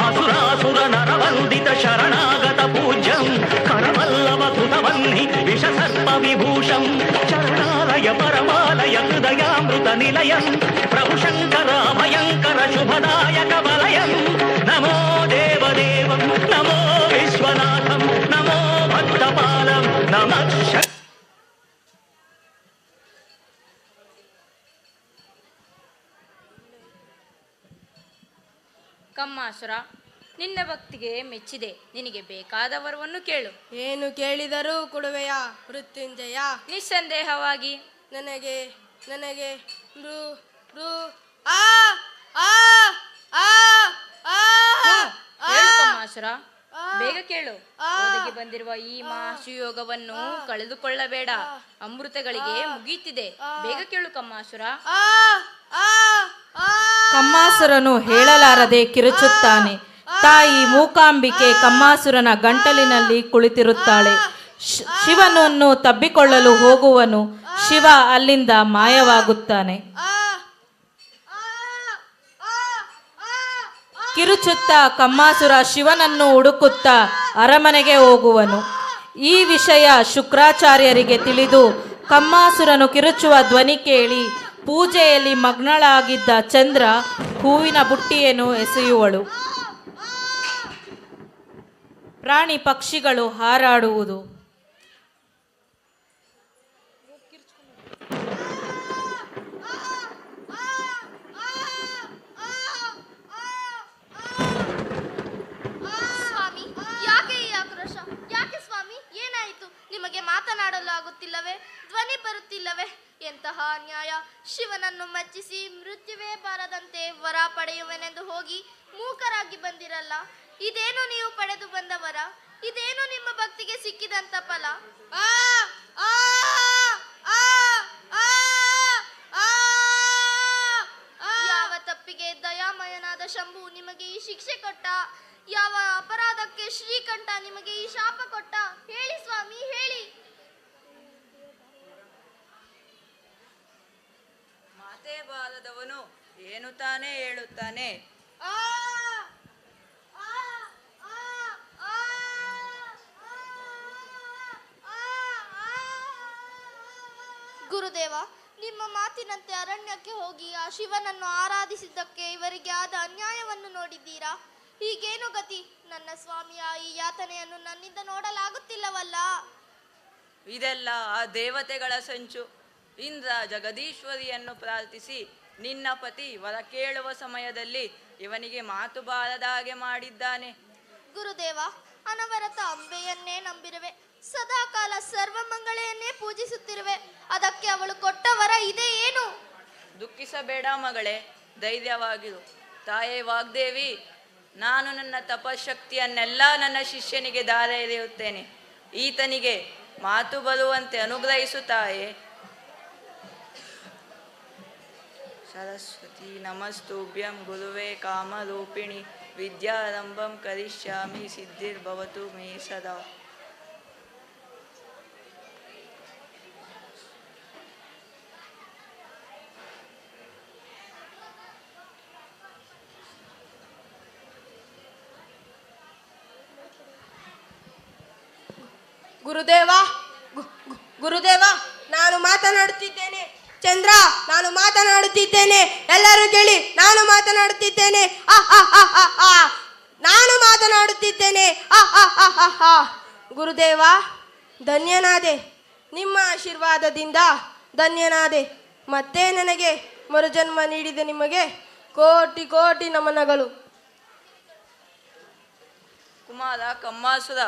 ಅಸುರಾಸುರ ನರವಂದಿತ ಶರಣಾಗತ ಪೂಜ್ಯಂ ಕರವಲ್ಲವ ಕೃತವನ್ನಿ ವಿಷಸರ್ಪ ವಿಭೂಷಂ. ಚರಣಾಲಯ ಪರಮಾಲಯ ಹೃದಯಾಮೃತ ನಿಲಯಂ ಪ್ರಭು ಶಂಕರ ಭಯಂಕರ ಶುಭದಾಯಕ ವಲಯಂ. ನಮೋ ದೇವದೇವಂ ನಮೋ ವಿಶ್ವನಾಥಂ ನಮೋ ಭಕ್ತಪಾಲಂ ನಮಃ ಶಕ್ತಿ. ಕಮ್ಮಾಸುರ, ನಿನ್ನ ಭಕ್ತಿಗೆ ಮೆಚ್ಚಿದೆ. ನಿನಗೆ ಬೇಕಾದ ವರವನ್ನು ಕೇಳು. ಏನು ಕೇಳಿದರೂ ಕೊಡುವೆಯಾ ಮೃತ್ಯುಂಜಯ? ನಿಸ್ಸಂದೇಹವಾಗಿ. ನನಗೆ ನನಗೆ ಮೃ ಮೃ ಆ ಆ ಆ ಆ ಹೇಳು ಕಮ್ಮಾಸುರ, ಬೇಗ ಕೇಳು. ಒದಗಿ ಬಂದಿರುವ ಈ ಮಹಾಶಿವಯೋಗವನ್ನು ಕಳೆದುಕೊಳ್ಳಬೇಡ. ಅಮೃತಗಳಿಗೆ ಮುಗೀತಿದೆ. ಬೇಗ ಕೇಳು ಕಮ್ಮಾಸುರ. ಕಮ್ಮಾಸುರನು ಹೇಳಲಾರದೆ ಕಿರುಚುತ್ತಾನೆ. ತಾಯಿ ಮೂಕಾಂಬಿಕೆ ಕಮ್ಮಾಸುರನ ಗಂಟಲಿನಲ್ಲಿ ಕುಳಿತಿರುತ್ತಾಳೆ. ಶಿವನನ್ನು ತಬ್ಬಿಕೊಳ್ಳಲು ಹೋಗುವನು. ಶಿವ ಅಲ್ಲಿಂದ ಮಾಯವಾಗುತ್ತಾನೆ. ಕಿರುಚುತ್ತಾ ಕಮ್ಮಾಸುರ ಶಿವನನ್ನು ಹುಡುಕುತ್ತಾ ಅರಮನೆಗೆ ಹೋಗುವನು. ಈ ವಿಷಯ ಶುಕ್ರಾಚಾರ್ಯರಿಗೆ ತಿಳಿದು ಕಮ್ಮಾಸುರನು ಕಿರುಚುವ ಧ್ವನಿ ಕೇಳಿ ಪೂಜೆಯಲ್ಲಿ ಮಗ್ನಳಾಗಿದ್ದ ಚಂದ್ರ ಹೂವಿನ ಬುಟ್ಟಿಯನ್ನು ಎಸೆಯುವಳು. ಪ್ರಾಣಿ ಪಕ್ಷಿಗಳು ಹಾರಾಡುವುದು. ಸ್ವಾಮಿ, ಯಾಕೆ ಈ ಆಕ್ರೋಶ? ಯಾಕೆ ಸ್ವಾಮಿ, ಏನಾಯಿತು? ನಿಮಗೆ ಮಾತನಾಡಲು ಆಗುತ್ತಿಲ್ಲವೇ? ಧ್ವನಿ ಬರುತ್ತಿಲ್ಲವೇ? ಎಂತಹ ಅನ್ಯಾಯ! ಶಿವನನ್ನು ಮೆಚ್ಚಿಸಿ ಮೃತ್ಯುವೇ ಬಾರದಂತೆ ವರ ಪಡೆಯುವೆನೆಂದು ಹೋಗಿ ಮೂಕರಾಗಿ ಬಂದಿರಲ್ಲ. ಇದೇನು ನೀವು ಪಡೆದು ಬಂದ ವರ? ಇದೇನು ನಿಮ್ಮ ಭಕ್ತಿಗೆ ಸಿಕ್ಕಿದಂತ ಫಲ? ಯಾವ ತಪ್ಪಿಗೆ ದಯಾಮಯನಾದ ಶಂಭು ನಿಮಗೆ ಈ ಶಿಕ್ಷೆ ಕೊಟ್ಟ? ಯಾವ ಅಪರಾಧಕ್ಕೆ ಶ್ರೀಕಂಠ ನಿಮಗೆ ಈ ಶಾಪ ಕೊಟ್ಟ? ಹೇಳಿ ಸ್ವಾಮಿ, ಹೇಳಿ. ಮಾತೇ ಬಾರದವನು ಏನು ತಾನೇ ಹೇಳುತ್ತಾನೆ? ಗುರುದೇವ, ನಿಮ್ಮ ಮಾತಿನಂತೆ ಅರಣ್ಯಕ್ಕೆ ಹೋಗಿ ಆ ಶಿವನನ್ನು ಆರಾಧಿಸಿದ್ದಕ್ಕೆ ಇವರಿಗೆ ಆದ ಅನ್ಯಾಯವನ್ನು ನೋಡಿದ್ದೀರಾ? ಹೀಗೇನು ಗತಿ? ನನ್ನ ಸ್ವಾಮಿಯ ಈ ಯಾತನೆಯನ್ನು ನನ್ನಿಂದ ನೋಡಲಾಗುತ್ತಿಲ್ಲವಲ್ಲ. ಇದೆಲ್ಲ ಆ ದೇವತೆಗಳ ಸಂಚು. ಇಂದ್ರ ಜಗದೀಶ್ವರಿಯನ್ನು ಪ್ರಾರ್ಥಿಸಿ ನಿನ್ನ ಪತಿ ವರ ಕೇಳುವ ಸಮಯದಲ್ಲಿ ಇವನಿಗೆ ಮಾತು ಬಾರದ ಹಾಗೆ ಮಾಡಿದ್ದಾನೆ. ಗುರುದೇವ, ಅನವರತ ಅಂಬೆಯನ್ನೇ ನಂಬಿರುವೆ. ಸದಾಕಾಲ ಸರ್ವಮಂಗಳೆಯನ್ನೇ ಪೂಜಿಸುತ್ತಿರುವೆ. ಅದಕ್ಕೆ ಅವಳು ಕೊಟ್ಟ ವರ ಇದೇ ಏನು? ದುಃಖಿಸಬೇಡ ಮಗಳೇ, ಧೈರ್ಯವಾಗಿರು. ತಾಯೇ ವಾಗ್ದೇವಿ, ನಾನು ನನ್ನ ತಪಶಕ್ತಿಯನ್ನೆಲ್ಲ ನನ್ನ ಶಿಷ್ಯನಿಗೆ ದಾರ ಎರೆಯುತ್ತೇನೆ. ಈತನಿಗೆ ಮಾತು ಬರುವಂತೆ ಅನುಗ್ರಹಿಸು ತಾಯೇ. ಸರಸ್ವತಿ ನಮಸ್ತುಭ್ಯಂ ಗುರುವೇ ಕಾಮರೂಪಿಣಿ ವಿದ್ಯಾರಂಭಂ ಕರಿಷ್ಯಾಮಿ ಸಿದ್ಧಿರ್ಭವತು ಮೇ ಸದಾ. ಗುರುದೇವ, ಗುರುದೇವ, ನಾನು ಮಾತನಾಡುತ್ತಿದ್ದೇನೆ. ಚಂದ್ರ, ನಾನು ಮಾತನಾಡುತ್ತಿದ್ದೇನೆ. ಎಲ್ಲರೂ ಕೇಳಿ, ನಾನು ಮಾತನಾಡುತ್ತಿದ್ದೇನೆ. ನಾನು ಮಾತನಾಡುತ್ತಿದ್ದೇನೆ. ಗುರುದೇವ, ಧನ್ಯನಾದೆ. ನಿಮ್ಮ ಆಶೀರ್ವಾದದಿಂದ ಧನ್ಯನಾದೆ. ಮತ್ತೆ ನನಗೆ ಮರುಜನ್ಮ ನೀಡಿದ ನಿಮಗೆ ಕೋಟಿ ಕೋಟಿ ನಮನಗಳು. ಕುಮಾರ ಕಮ್ಮಾಸುರ,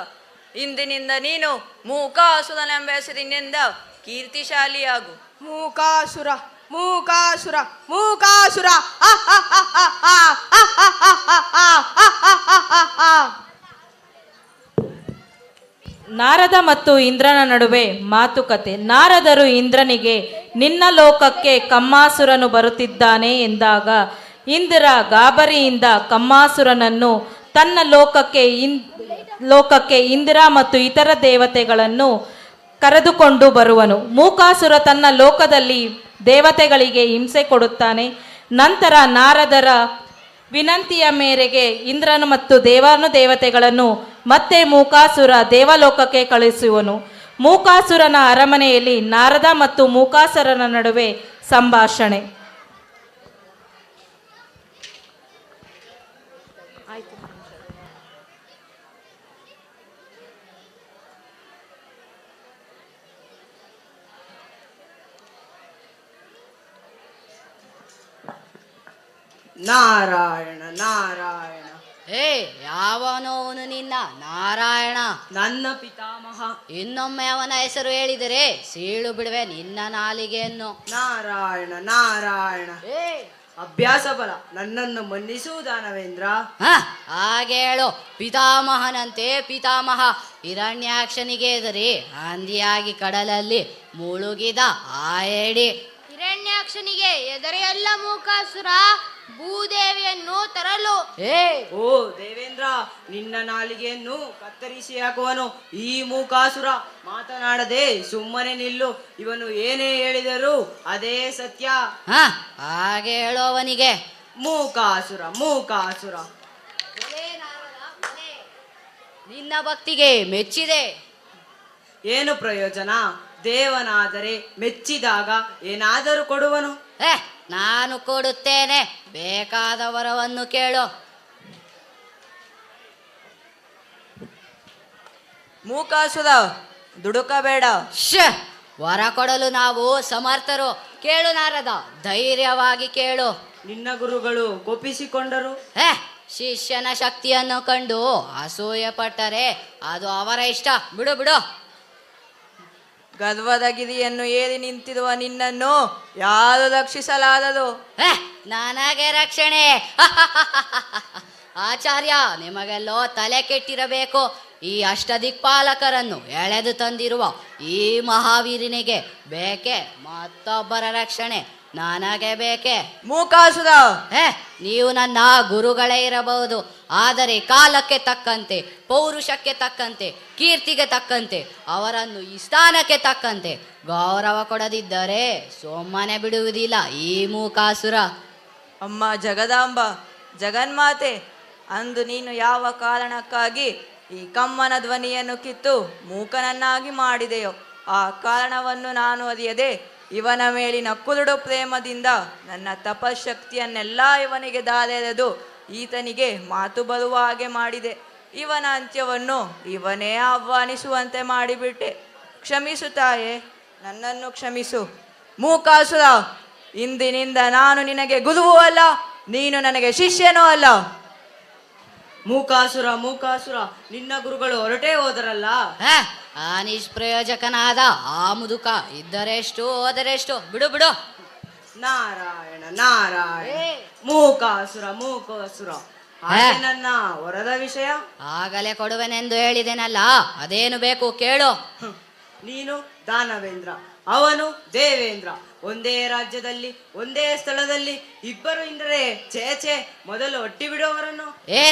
ಇಂದಿನಿಂದ ನೀನು ಮೂಕಾಸುರನೆಂಬ ಹೆಸರಿನಿಂದ ಕೀರ್ತಿಶಾಲಿಯಾಗು. ಮೂಕಾಸುರ, ಮೂಕಾಸುರ, ಮೂಕಾಸುರ. ನಾರದ ಮತ್ತು ಇಂದ್ರನ ನಡುವೆ ಮಾತುಕತೆ. ನಾರದರು ಇಂದ್ರನಿಗೆ ನಿನ್ನ ಲೋಕಕ್ಕೆ ಕಮ್ಮಾಸುರನು ಬರುತ್ತಿದ್ದಾನೆ ಎಂದಾಗ ಇಂದ್ರ ಗಾಬರಿಯಿಂದ ಕಮ್ಮಾಸುರನನ್ನು ತನ್ನ ಲೋಕಕ್ಕೆ ಇಂದ್ರ ಮತ್ತು ಇತರ ದೇವತೆಗಳನ್ನು ಕರೆದುಕೊಂಡು ಬರುವನು. ಮೂಕಾಸುರ ತನ್ನ ಲೋಕದಲ್ಲಿ ದೇವತೆಗಳಿಗೆ ಹಿಂಸೆ ಕೊಡುತ್ತಾನೆ. ನಂತರ ನಾರದರ ವಿನಂತಿಯ ಮೇರೆಗೆ ಇಂದ್ರನು ಮತ್ತು ದೇವಾನುದೇವತೆಗಳನ್ನು ಮತ್ತೆ ಮೂಕಾಸುರ ದೇವಲೋಕಕ್ಕೆ ಕಳುಹಿಸುವನು. ಮೂಕಾಸುರನ ಅರಮನೆಯಲ್ಲಿ ನಾರದ ಮತ್ತು ಮೂಕಾಸುರನ ನಡುವೆ ಸಂಭಾಷಣೆ. ನಾರಾಯಣ, ನಾರಾಯಣ. ಹೇ, ಯಾವನೋವನು ನಿನ್ನ ನಾರಾಯಣ? ನನ್ನ ಪಿತಾಮಹ. ಇನ್ನೊಮ್ಮೆ ಅವನ ಹೆಸರು ಹೇಳಿದರೆ ಸೀಳು ಬಿಡುವೆ ನಿನ್ನ ನಾಲಿಗೆಯನ್ನು. ನಾರಾಯಣ, ನಾರಾಯಣ. ಹೇ, ಅಭ್ಯಾಸ ಬಲ, ನನ್ನನ್ನು ಮನ್ನಿಸು ದಾನವೇಂದ್ರ. ಹಾಗೆ ಹೇಳು. ಪಿತಾಮಹನಂತೆ ಪಿತಾಮಹ ಹಿರಣ್ಯಾಕ್ಷನಿಗೆ ಎದುರಿ ಹಂದಿಯಾಗಿ ಕಡಲಲ್ಲಿ ಮುಳುಗಿದ ಆಯಡಿ. ಹಿರಣ್ಯಾಕ್ಷನಿಗೆ ಎದರೆಯಲ್ಲ ಮೂಕಾಸುರ, ಭೂದೇವಿಯನ್ನು ತರಲು. ಓ ದೇವೇಂದ್ರ, ನಿನ್ನ ನಾಲಿಗೆಯನ್ನು ಕತ್ತರಿಸಿ ಹಾಕುವನು ಈ ಮೂಕಾಸುರ. ಮಾತನಾಡದೆ ಸುಮ್ಮನೆ ನಿಲ್ಲು. ಇವನು ಏನೇ ಹೇಳಿದರೂ ಅದೇ ಸತ್ಯ. ಹಾಗೆ ಹೇಳು ಅವನಿಗೆ. ಮೂಕಾಸುರ ಮೂಕಾಸುರ. ನಿನ್ನ ಭಕ್ತಿಗೆ ಮೆಚ್ಚಿದೆ. ಏನು ಪ್ರಯೋಜನ? ದೇವನಾದರೆ ಮೆಚ್ಚಿದಾಗ ಏನಾದರೂ ಕೊಡುವನು. ನಾನು ಕೊಡುತ್ತೇನೆ, ಬೇಕಾದ ವರವನ್ನು ಕೇಳು. ಮೂಕಾಸುರ, ದುಡುಕಬೇಡ. ವರ ಕೊಡಲು ನಾವು ಸಮರ್ಥರು. ಕೇಳು ನಾರದ, ಧೈರ್ಯವಾಗಿ ಕೇಳು. ನಿನ್ನ ಗುರುಗಳು ಕೋಪಿಸಿಕೊಂಡರು. ಶಿಷ್ಯನ ಶಕ್ತಿಯನ್ನು ಕಂಡು ಅಸೂಯೆ ಪಟ್ಟರೆ ಅದು ಅವರ ಇಷ್ಟ. ಬಿಡು ಬಿಡು. ಗರ್ವದ ಗಿರಿಯನ್ನು ಏರಿ ನಿಂತಿರುವ ನಿನ್ನನ್ನು ಯಾರು ರಕ್ಷಿಸಲಾರದು. ನನಗೆ ರಕ್ಷಣೆ. ಆಚಾರ್ಯ, ನಿಮಗೆಲ್ಲೋ ತಲೆ ಕೆಟ್ಟಿರಬೇಕು. ಈ ಅಷ್ಟದಿಕ್ಪಾಲಕರನ್ನು ಎಳೆದು ತಂದಿರುವ ಈ ಮಹಾವೀರನಿಗೆ ಬೇಕೆ ಮತ್ತೊಬ್ಬರ ರಕ್ಷಣೆ? ನನಗೆ ಬೇಕೆ. ಮೂಕಾಸುರ, ನೀವು ನನ್ನ ಗುರುಗಳೇ ಇರಬಹುದು, ಆದರೆ ಕಾಲಕ್ಕೆ ತಕ್ಕಂತೆ, ಪೌರುಷಕ್ಕೆ ತಕ್ಕಂತೆ, ಕೀರ್ತಿಗೆ ತಕ್ಕಂತೆ, ಅವರನ್ನು ಈ ಸ್ಥಾನಕ್ಕೆ ತಕ್ಕಂತೆ ಗೌರವ ಕೊಡದಿದ್ದರೆ ಸುಮ್ಮನೆ ಬಿಡುವುದಿಲ್ಲ ಈ ಮೂಕಾಸುರ. ಅಮ್ಮ ಜಗದಾಂಬ, ಜಗನ್ಮಾತೆ, ಅಂದು ನೀನು ಯಾವ ಕಾರಣಕ್ಕಾಗಿ ಈ ಕಮ್ಮನ ಧ್ವನಿಯನ್ನು ಕಿತ್ತು ಮೂಕನನ್ನಾಗಿ ಮಾಡಿದೆಯೋ ಆ ಕಾರಣವನ್ನು ನಾನು ಅರಿಯದೆ ಇವನ ಮೇಲಿನ ಕುರುಡು ಪ್ರೇಮದಿಂದ ನನ್ನ ತಪಶಕ್ತಿಯನ್ನೆಲ್ಲ ಇವನಿಗೆ ದಾರೆರೆದು ಈತನಿಗೆ ಮಾತು ಬರುವ ಹಾಗೆ ಮಾಡಿದೆ. ಇವನ ಅಂತ್ಯವನ್ನು ಇವನೇ ಆಹ್ವಾನಿಸುವಂತೆ ಮಾಡಿಬಿಟ್ಟೆ. ಕ್ಷಮಿಸು ತಾಯೇ, ನನ್ನನ್ನು ಕ್ಷಮಿಸು. ಮೂಕಾಸುರ, ಇಂದಿನಿಂದ ನಾನು ನಿನಗೆ ಗುರುವೂ ಅಲ್ಲ, ನೀನು ನನಗೆ ಶಿಷ್ಯನೂ ಅಲ್ಲ. ಮೂಕಾಸುರ ಮೂಕಾಸುರ, ನಿನ್ನ ಗುರುಗಳು ಹೊರಟೇ ಹೋದರಲ್ಲ. ಆ ನಿಷ್ಪ್ರಯೋಜಕನಾದ ಆ ಮುದುಕ ಇದ್ದರೆಷ್ಟು ಹೋದರೆಷ್ಟು. ಬಿಡು ಬಿಡು. ನಾರಾಯಣ ನಾರಾಯಣ. ಮೂಕಾಸುರ ಮೂಕಾಸುರ, ಹಾಗೆ ನನ್ನ ವರದ ವಿಷಯ ಆಗಲೇ ಕೊಡುವೆನೆಂದು ಹೇಳಿದೆನಲ್ಲ, ಅದೇನು ಬೇಕು ಕೇಳು. ನೀನು ದಾನವೇಂದ್ರ, ಅವನು ದೇವೇಂದ್ರ. ಒಂದೇ ರಾಜ್ಯದಲ್ಲಿ ಒಂದೇ ಸ್ಥಳದಲ್ಲಿ ಇಬ್ಬರು ಇಂದ್ರೆ ಛೇ, ಮೊದಲು ಒಟ್ಟಿ ಬಿಡುವವರನ್ನು.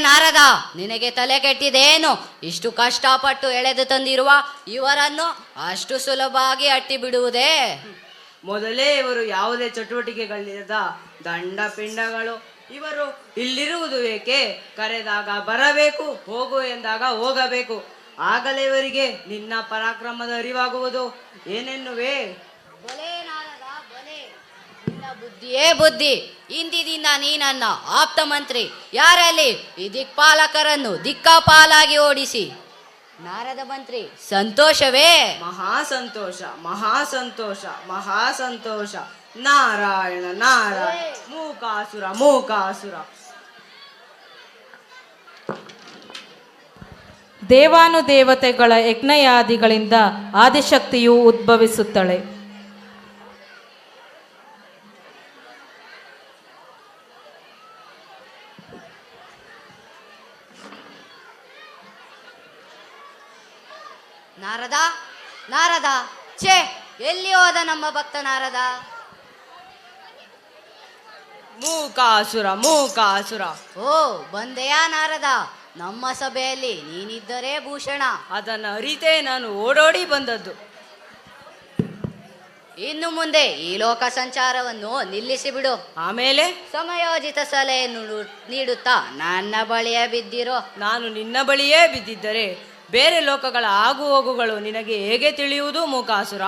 ನಾರದ, ನಿನಗೆ ತಲೆ ಕೆಟ್ಟಿದೇನು? ಇಷ್ಟು ಕಷ್ಟಪಟ್ಟು ಎಳೆದು ತಂದಿರುವ ಇವರನ್ನು ಅಷ್ಟು ಸುಲಭವಾಗಿ ಅಟ್ಟಿ ಬಿಡುವುದೇ? ಮೊದಲೇ ಇವರು ಯಾವುದೇ ಚಟುವಟಿಕೆಗಳಿರದ ದಂಡ ಪಿಂಡಗಳು. ಇವರು ಇಲ್ಲಿರುವುದು ಏಕೆ? ಕರೆದಾಗ ಬರಬೇಕು, ಹೋಗು ಎಂದಾಗ ಹೋಗಬೇಕು. ಆಗಲೇ ಇವರಿಗೆ ನಿನ್ನ ಪರಾಕ್ರಮದ ಅರಿವಾಗುವುದು. ಏನೆನ್ನುವೆ? ಬಲೆ ನಾರದ ಬಲೆ, ನಿನ್ನ ಬುದ್ಧಿಯೇ ಬುದ್ಧಿ. ಇಂದಿನಿಂದ ನೀನನ್ನ ಆಪ್ತ ಮಂತ್ರಿ. ಯಾರಲ್ಲಿ ಈ ದಿಕ್ಪಾಲಕರನ್ನು ದಿಕ್ಕಾಪಾಲಾಗಿ ಓಡಿಸಿ. ನಾರದ ಮಂತ್ರಿ, ಸಂತೋಷವೇ? ಮಹಾ ಸಂತೋಷ, ಮಹಾ ಸಂತೋಷ, ಮಹಾ ಸಂತೋಷ. ನಾರಾಯಣ ನಾರಾಯಣ. ಮೂಕಾಸುರ ಮೂಕಾಸುರ. ದೇವಾನುದೇವತೆಗಳ ಯಜ್ಞಯಾದಿಗಳಿಂದ ಆದಿಶಕ್ತಿಯು ಉದ್ಭವಿಸುತ್ತಳೆ. ನಾರದ, ನಾರದ, ಛೇ, ಎಲ್ಲಿ ಹೋದ ನಮ್ಮ ಭಕ್ತ ನಾರದ? ಮೂಕಾಸುರ ಮೂಕಾಸುರ. ಓ, ಬಂದೆಯಾ ನಾರದ? ನಮ್ಮ ಸಭೆಯಲ್ಲಿ ನೀನಿದ್ದರೆ ಭೂಷಣ. ಅದನ್ನು ಅರಿತೇ ನಾನು ಓಡೋಡಿ ಬಂದದ್ದು. ಇನ್ನು ಮುಂದೆ ಈ ಲೋಕ ಸಂಚಾರವನ್ನು ನಿಲ್ಲಿಸಿ ಬಿಡು. ಆಮೇಲೆ ಸಮಯೋಚಿತ ಸಲಹೆಯನ್ನು ನೀಡುತ್ತಾ ನನ್ನ ಬಳಿಯೇ ಬಿದ್ದಿರೋ. ನಾನು ನಿನ್ನ ಬಳಿಯೇ ಬಿದ್ದಿದ್ದರೆ ಬೇರೆ ಲೋಕಗಳ ಆಗು ಹೋಗುಗಳು ನಿನಗೆ ಹೇಗೆ ತಿಳಿಯುವುದು ಮೂಕಾಸುರ?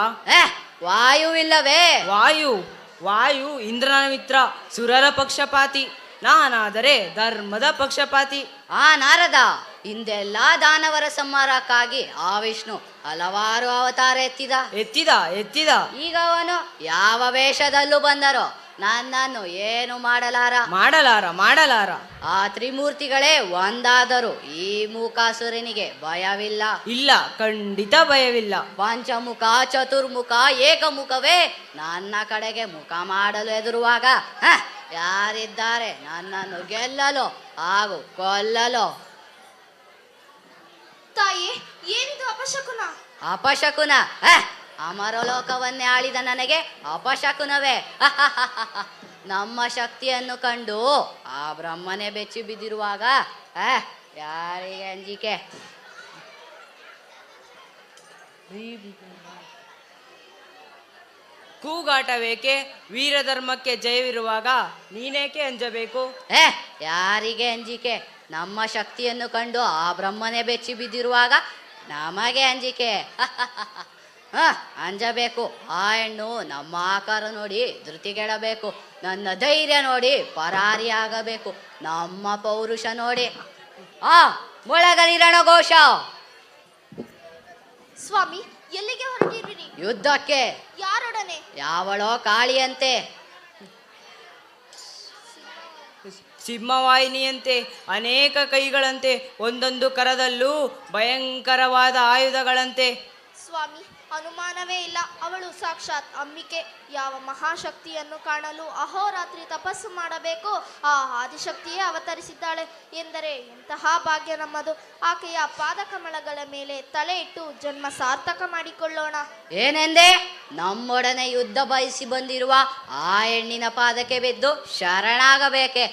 ವಾಯುವಿಲ್ಲವೇ? ವಾಯು ವಾಯು ಇಂದ್ರನ ಮಿತ್ರ, ಸುರರ ಪಕ್ಷಪಾತಿ. ನಾನಾದರೆ ಧರ್ಮದ ಪಕ್ಷಪಾತಿ. ನಾರದ, ಹಿಂದೆಲ್ಲ ದಾನವರ ಸಂಹಾರಕ್ಕಾಗಿ ಆ ವಿಷ್ಣು ಹಲವಾರು ಅವತಾರ ಎತ್ತಿದ. ಈಗ ಅವನು ಯಾವ ವೇಷದಲ್ಲೂ ಬಂದರೋ ನನ್ನನ್ನು ಏನು ಮಾಡಲಾರ. ಆ ತ್ರಿಮೂರ್ತಿಗಳೇ ಒಂದಾದರೂ ಈ ಮೂಕಾಸುರನಿಗೆ ಭಯವಿಲ್ಲ. ಇಲ್ಲ, ಖಂಡಿತ ಭಯವಿಲ್ಲ. ಪಂಚಮುಖ, ಚತುರ್ಮುಖ, ಏಕಮುಖವೇ ನನ್ನ ಕಡೆಗೆ ಮುಖ ಮಾಡಲು ಎದುರುವಾಗ ಯಾರಿದ್ದಾರೆ ನನ್ನನ್ನು ಗೆಲ್ಲಲು ಹಾಗೂ ಕೊಲ್ಲಲು? ತಾಯಿ, ಏನಿದು ಅಪಶಕುನ? ಅಪಶಕುನ? ಅಮರಲೋಕವನ್ನೇ ಆಳಿದ ನನಗೆ ಅಪಶಕುನವೇ? ನಮ್ಮ ಶಕ್ತಿಯನ್ನು ಕಂಡು ಆ ಬ್ರಹ್ಮನೇ ಬೆಚ್ಚಿ ಬಿದ್ದಿರುವಾಗ ಯಾರಿಗೆ ಅಂಜಿಕೆ? ಕೂಗಾಟವೇಕೆ? ವೀರಧರ್ಮಕ್ಕೆ ಜಯವಿರುವಾಗ ನೀನೇಕೆ ಅಂಜಬೇಕು? ಯಾರಿಗೆ ಅಂಜಿಕೆ? ನಮ್ಮ ಶಕ್ತಿಯನ್ನು ಕಂಡು ಆ ಬ್ರಹ್ಮನೇ ಬೆಚ್ಚಿ ಬಿದ್ದಿರುವಾಗ ನಮಗೆ ಅಂಜಿಕೆ? ಅಂಜಬೇಕು. ಆ ಹೆಣ್ಣು ನಮ್ಮ ಆಕಾರ ನೋಡಿ ಧೃತಿಗೆಡಬೇಕು, ನನ್ನ ಧೈರ್ಯ ನೋಡಿ ಪರಾರಿಯಾಗಬೇಕು, ನಮ್ಮ ಪೌರುಷ ನೋಡಿ ಮೊಳಗಲಿ ರಣಘೋಷ. ಸ್ವಾಮಿ, ಎಲ್ಲಿಗೆ ಹೊರಟಿರುವಿರಿ? ಯುದ್ಧಕ್ಕೆ. ಯಾರೊಡನೆ? ಯಾವಳೋ ಕಾಳಿಯಂತೆ, ಸಿಂಹವಾಹಿನಿಯಂತೆ, ಅನೇಕ ಕೈಗಳಂತೆ, ಒಂದೊಂದು ಕರದಲ್ಲೂ ಭಯಂಕರವಾದ ಆಯುಧಗಳಂತೆ. ಸ್ವಾಮಿ, ಅನುಮಾನವೇ ಇಲ್ಲ, ಅವಳು ಸಾಕ್ಷಾತ್ ಅಂಬಿಕೆ. ಯಾವ ಮಹಾಶಕ್ತಿಯನ್ನು ಕಾಣಲು ಅಹೋರಾತ್ರಿ ತಪಸ್ಸು ಮಾಡಬೇಕು, ಆ ಆದಿಶಕ್ತಿಯೇ ಅವತರಿಸಿದ್ದಾಳೆ ಎಂದರೆ ಎಂತಹ ಭಾಗ್ಯ ನಮ್ಮದು. ಆಕೆಯ ಪಾದಕಮಲಗಳ ಮೇಲೆ ತಲೆ ಇಟ್ಟು ಜನ್ಮ ಸಾರ್ಥಕ ಮಾಡಿಕೊಳ್ಳೋಣ. ಏನೆಂದೆ? ನಮ್ಮೊಡನೆ ಯುದ್ಧ ಬಯಸಿ ಬಂದಿರುವ ಆ ಹೆಣ್ಣಿನ ಪಾದಕ್ಕೆ ಬಿದ್ದು ಶರಣಾಗಬೇಕೆ?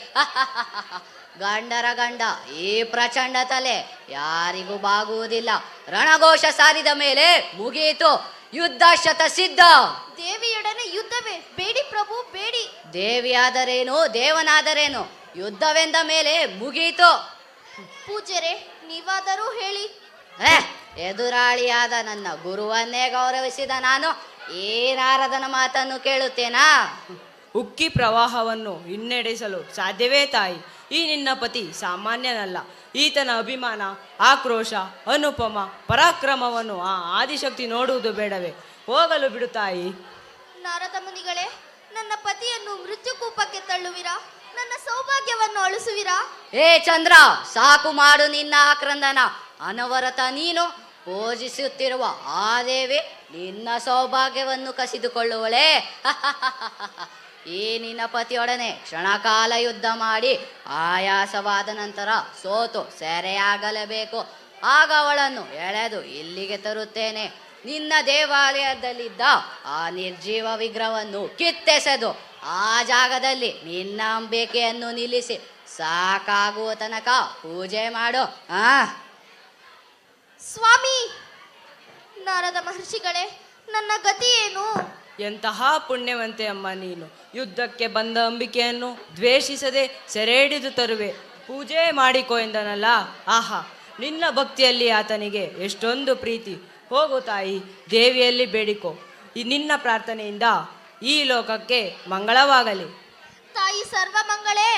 ಗಂಡರ ಗಂಡ ಈ ಪ್ರಚಂಡ ತಲೆ ಯಾರಿಗೂ ಬಾಗುವುದಿಲ್ಲ. ರಣಘೋಷ ಸಾರಿದ ಮೇಲೆ ಮುಗಿಯಿತು, ಯುದ್ಧ ಶತಸಿದ್ಧ. ದೇವಿಯೊಡನೆ ಯುದ್ಧವೇ? ಬೇಡಿ ಪ್ರಭು, ಬೇಡಿ. ದೇವಿಯಾದರೇನು ದೇವನಾದರೇನು, ಯುದ್ಧವೆಂದ ಮೇಲೆ ಮುಗಿಯಿತು. ಪೂಜ್ಯರೇ, ನೀವಾದರೂ ಹೇಳಿ. ಎದುರಾಳಿಯಾದ ನನ್ನ ಗುರುವನ್ನೇ ಗೌರವಿಸಿದ ನಾನು ಈ ನಾರದನ ಮಾತನ್ನು ಕೇಳುತ್ತೇನಾ? ಉಕ್ಕಿ ಪ್ರವಾಹವನ್ನು ಹಿನ್ನಡೆಸಲು ಸಾಧ್ಯವೇ ತಾಯಿ? ಈ ನಿನ್ನ ಪತಿ ಸಾಮಾನ್ಯನಲ್ಲ. ಈತನ ಅಭಿಮಾನ, ಆಕ್ರೋಶ, ಅನುಪಮ ಪರಾಕ್ರಮವನ್ನು ಆ ಆದಿಶಕ್ತಿ ನೋಡುವುದು ಬೇಡವೇ? ಹೋಗಲು ಬಿಡು ತಾಯಿ. ನಾರದ ಮುನಿಗಳೇ, ನನ್ನ ಪತಿಯನ್ನು ಮೃತ್ಯುಕೂಪಕ್ಕೆ ತಳ್ಳುವಿರಾ? ನನ್ನ ಸೌಭಾಗ್ಯವನ್ನು ಅಳಿಸುವಿರಾ? ಚಂದ್ರ, ಸಾಕು ಮಾಡು ನಿನ್ನ ಆಕ್ರಂದನ. ಅನವರತ ನೀನು ಪೂಜಿಸುತ್ತಿರುವ ಆ ದೇವಿ ನಿನ್ನ ಸೌಭಾಗ್ಯವನ್ನು ಕಸಿದುಕೊಳ್ಳುವಳೇ? ಈ ನಿನ್ನ ಪತಿಯೊಡನೆ ಕ್ಷಣಕಾಲ ಯುದ್ಧ ಮಾಡಿ ಆಯಾಸವಾದ ನಂತರ ಸೋತು ಸೆರೆಯಾಗಲೇಬೇಕು. ಆಗ ಅವಳನ್ನು ಎಳೆದು ಇಲ್ಲಿಗೆ ತರುತ್ತೇನೆ. ನಿನ್ನ ದೇವಾಲಯದಲ್ಲಿದ್ದ ಆ ನಿರ್ಜೀವ ವಿಗ್ರಹವನ್ನು ಕಿತ್ತೆಸೆದು ಆ ಜಾಗದಲ್ಲಿ ನಿನ್ನ ಅಂಬಿಕೆಯನ್ನು ನಿಲ್ಲಿಸಿ ಸಾಕಾಗುವ ತನಕ ಪೂಜೆ ಮಾಡು. ಸ್ವಾಮಿ, ನಾರದ ಮಹರ್ಷಿಗಳೇ, ನನ್ನ ಗತಿ ಏನು? ಎಂತಹ ಪುಣ್ಯವಂತೆ ಅಮ್ಮ ನೀನು. ಯುದ್ಧಕ್ಕೆ ಬಂದ ಅಂಬಿಕೆಯನ್ನು ದ್ವೇಷಿಸದೆ ಸೆರೆ ಹಿಡಿದು ತರುವೆ, ಪೂಜೆ ಮಾಡಿಕೊ ಎಂದನಲ್ಲ. ಆಹಾ, ನಿನ್ನ ಭಕ್ತಿಯಲ್ಲಿ ಆತನಿಗೆ ಎಷ್ಟೊಂದು ಪ್ರೀತಿ. ಹೋಗು ತಾಯಿ, ದೇವಿಯಲ್ಲಿ ಬೇಡಿಕೊ. ನಿನ್ನ ಪ್ರಾರ್ಥನೆಯಿಂದ ಈ ಲೋಕಕ್ಕೆ ಮಂಗಳವಾಗಲಿ. ತಾಯಿ ಸರ್ವಮಂಗಳೇ.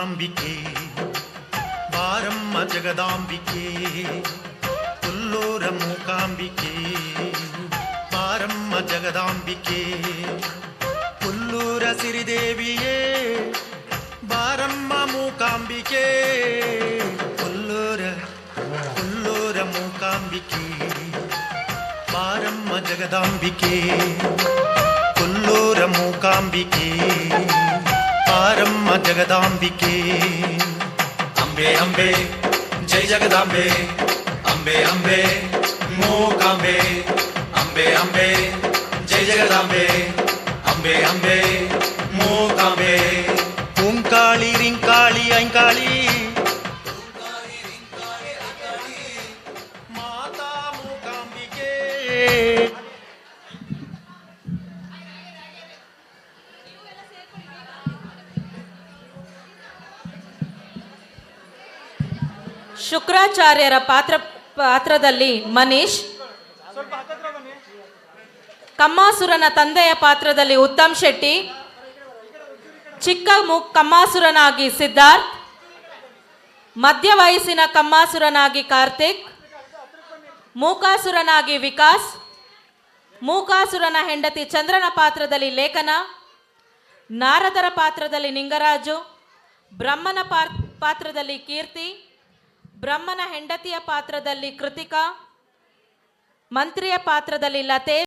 ಮೂಕಾಂಬಿಕೆ ಬಾರಮ್ಮ ಜಗದಾಂಬಿಕೆ ಕೊಲ್ಲೂರ ಮೂಕಾಂಬಿಕೆ ಬಾರಮ್ಮ ಜಗದಾಂಬಿಕೆ ಕೊಲ್ಲೂರ ಸಿರಿದೇವಿಯೇ ಬಾರಮ್ಮ ಮೂಕಾಂಬಿಕೆ ಕೊಲ್ಲೂರ ಮೂಕಾಂಬಿಕೆ ಬಾರಮ್ಮ ಜಗದಾಂಬಿಕೆ ಕೊಲ್ಲೂರ ಮೂಕಾಂಬಿಕೆ ಬಾರಮ್ಮ ಜಗದಾಂಬಿಕೆ ಅಂಬೆ ಅಂಬೆ ಜೈ ಜಗದಾಂಬೆ ಅಂಬೆ ಅಂಬೆ ಮೂಕಾಂಬೆ ಅಂಬೆ ಅಂಬೆ ಜೈ ಜಗದಾಂಬೆ ಅಂಬೆ ಅಂಬೆ ಮೂಕಾಂಬೆ ಓಂಕಾಳಿ ರಿಂಕಾಳಿ ಐಂಕಾಳಿ ಮಾತಾ ಮೂಕಾಂಬಿಕೆ. ಶುಕ್ರಾಚಾರ್ಯರ ಪಾತ್ರದಲ್ಲಿ ಮನೀಶ್, ಕಮ್ಮಾಸುರನ ತಂದೆಯ ಪಾತ್ರದಲ್ಲಿ ಉತ್ತಮ್ ಶೆಟ್ಟಿ, ಚಿಕ್ಕ ಕಮ್ಮಾಸುರನಾಗಿ ಸಿದ್ಧಾರ್ಥ್, ಮಧ್ಯ ವಯಸ್ಸಿನ ಕಮ್ಮಾಸುರನಾಗಿ ಕಾರ್ತಿಕ್, ಮೂಕಾಸುರನಾಗಿ ವಿಕಾಸ್, ಮೂಕಾಸುರನ ಹೆಂಡತಿ ಚಂದ್ರನ ಪಾತ್ರದಲ್ಲಿ ಲೇಖನ, ನಾರದರ ಪಾತ್ರದಲ್ಲಿ ನಿಂಗರಾಜು, ಬ್ರಹ್ಮನ ಪಾತ್ರದಲ್ಲಿ ಕೀರ್ತಿ, ಬ್ರಹ್ಮನ ಹೆಂಡತಿಯ ಪಾತ್ರದಲ್ಲಿ ಕೃತಿಕಾ, ಮಂತ್ರಿಯ ಪಾತ್ರದಲ್ಲಿ ಲತೆ,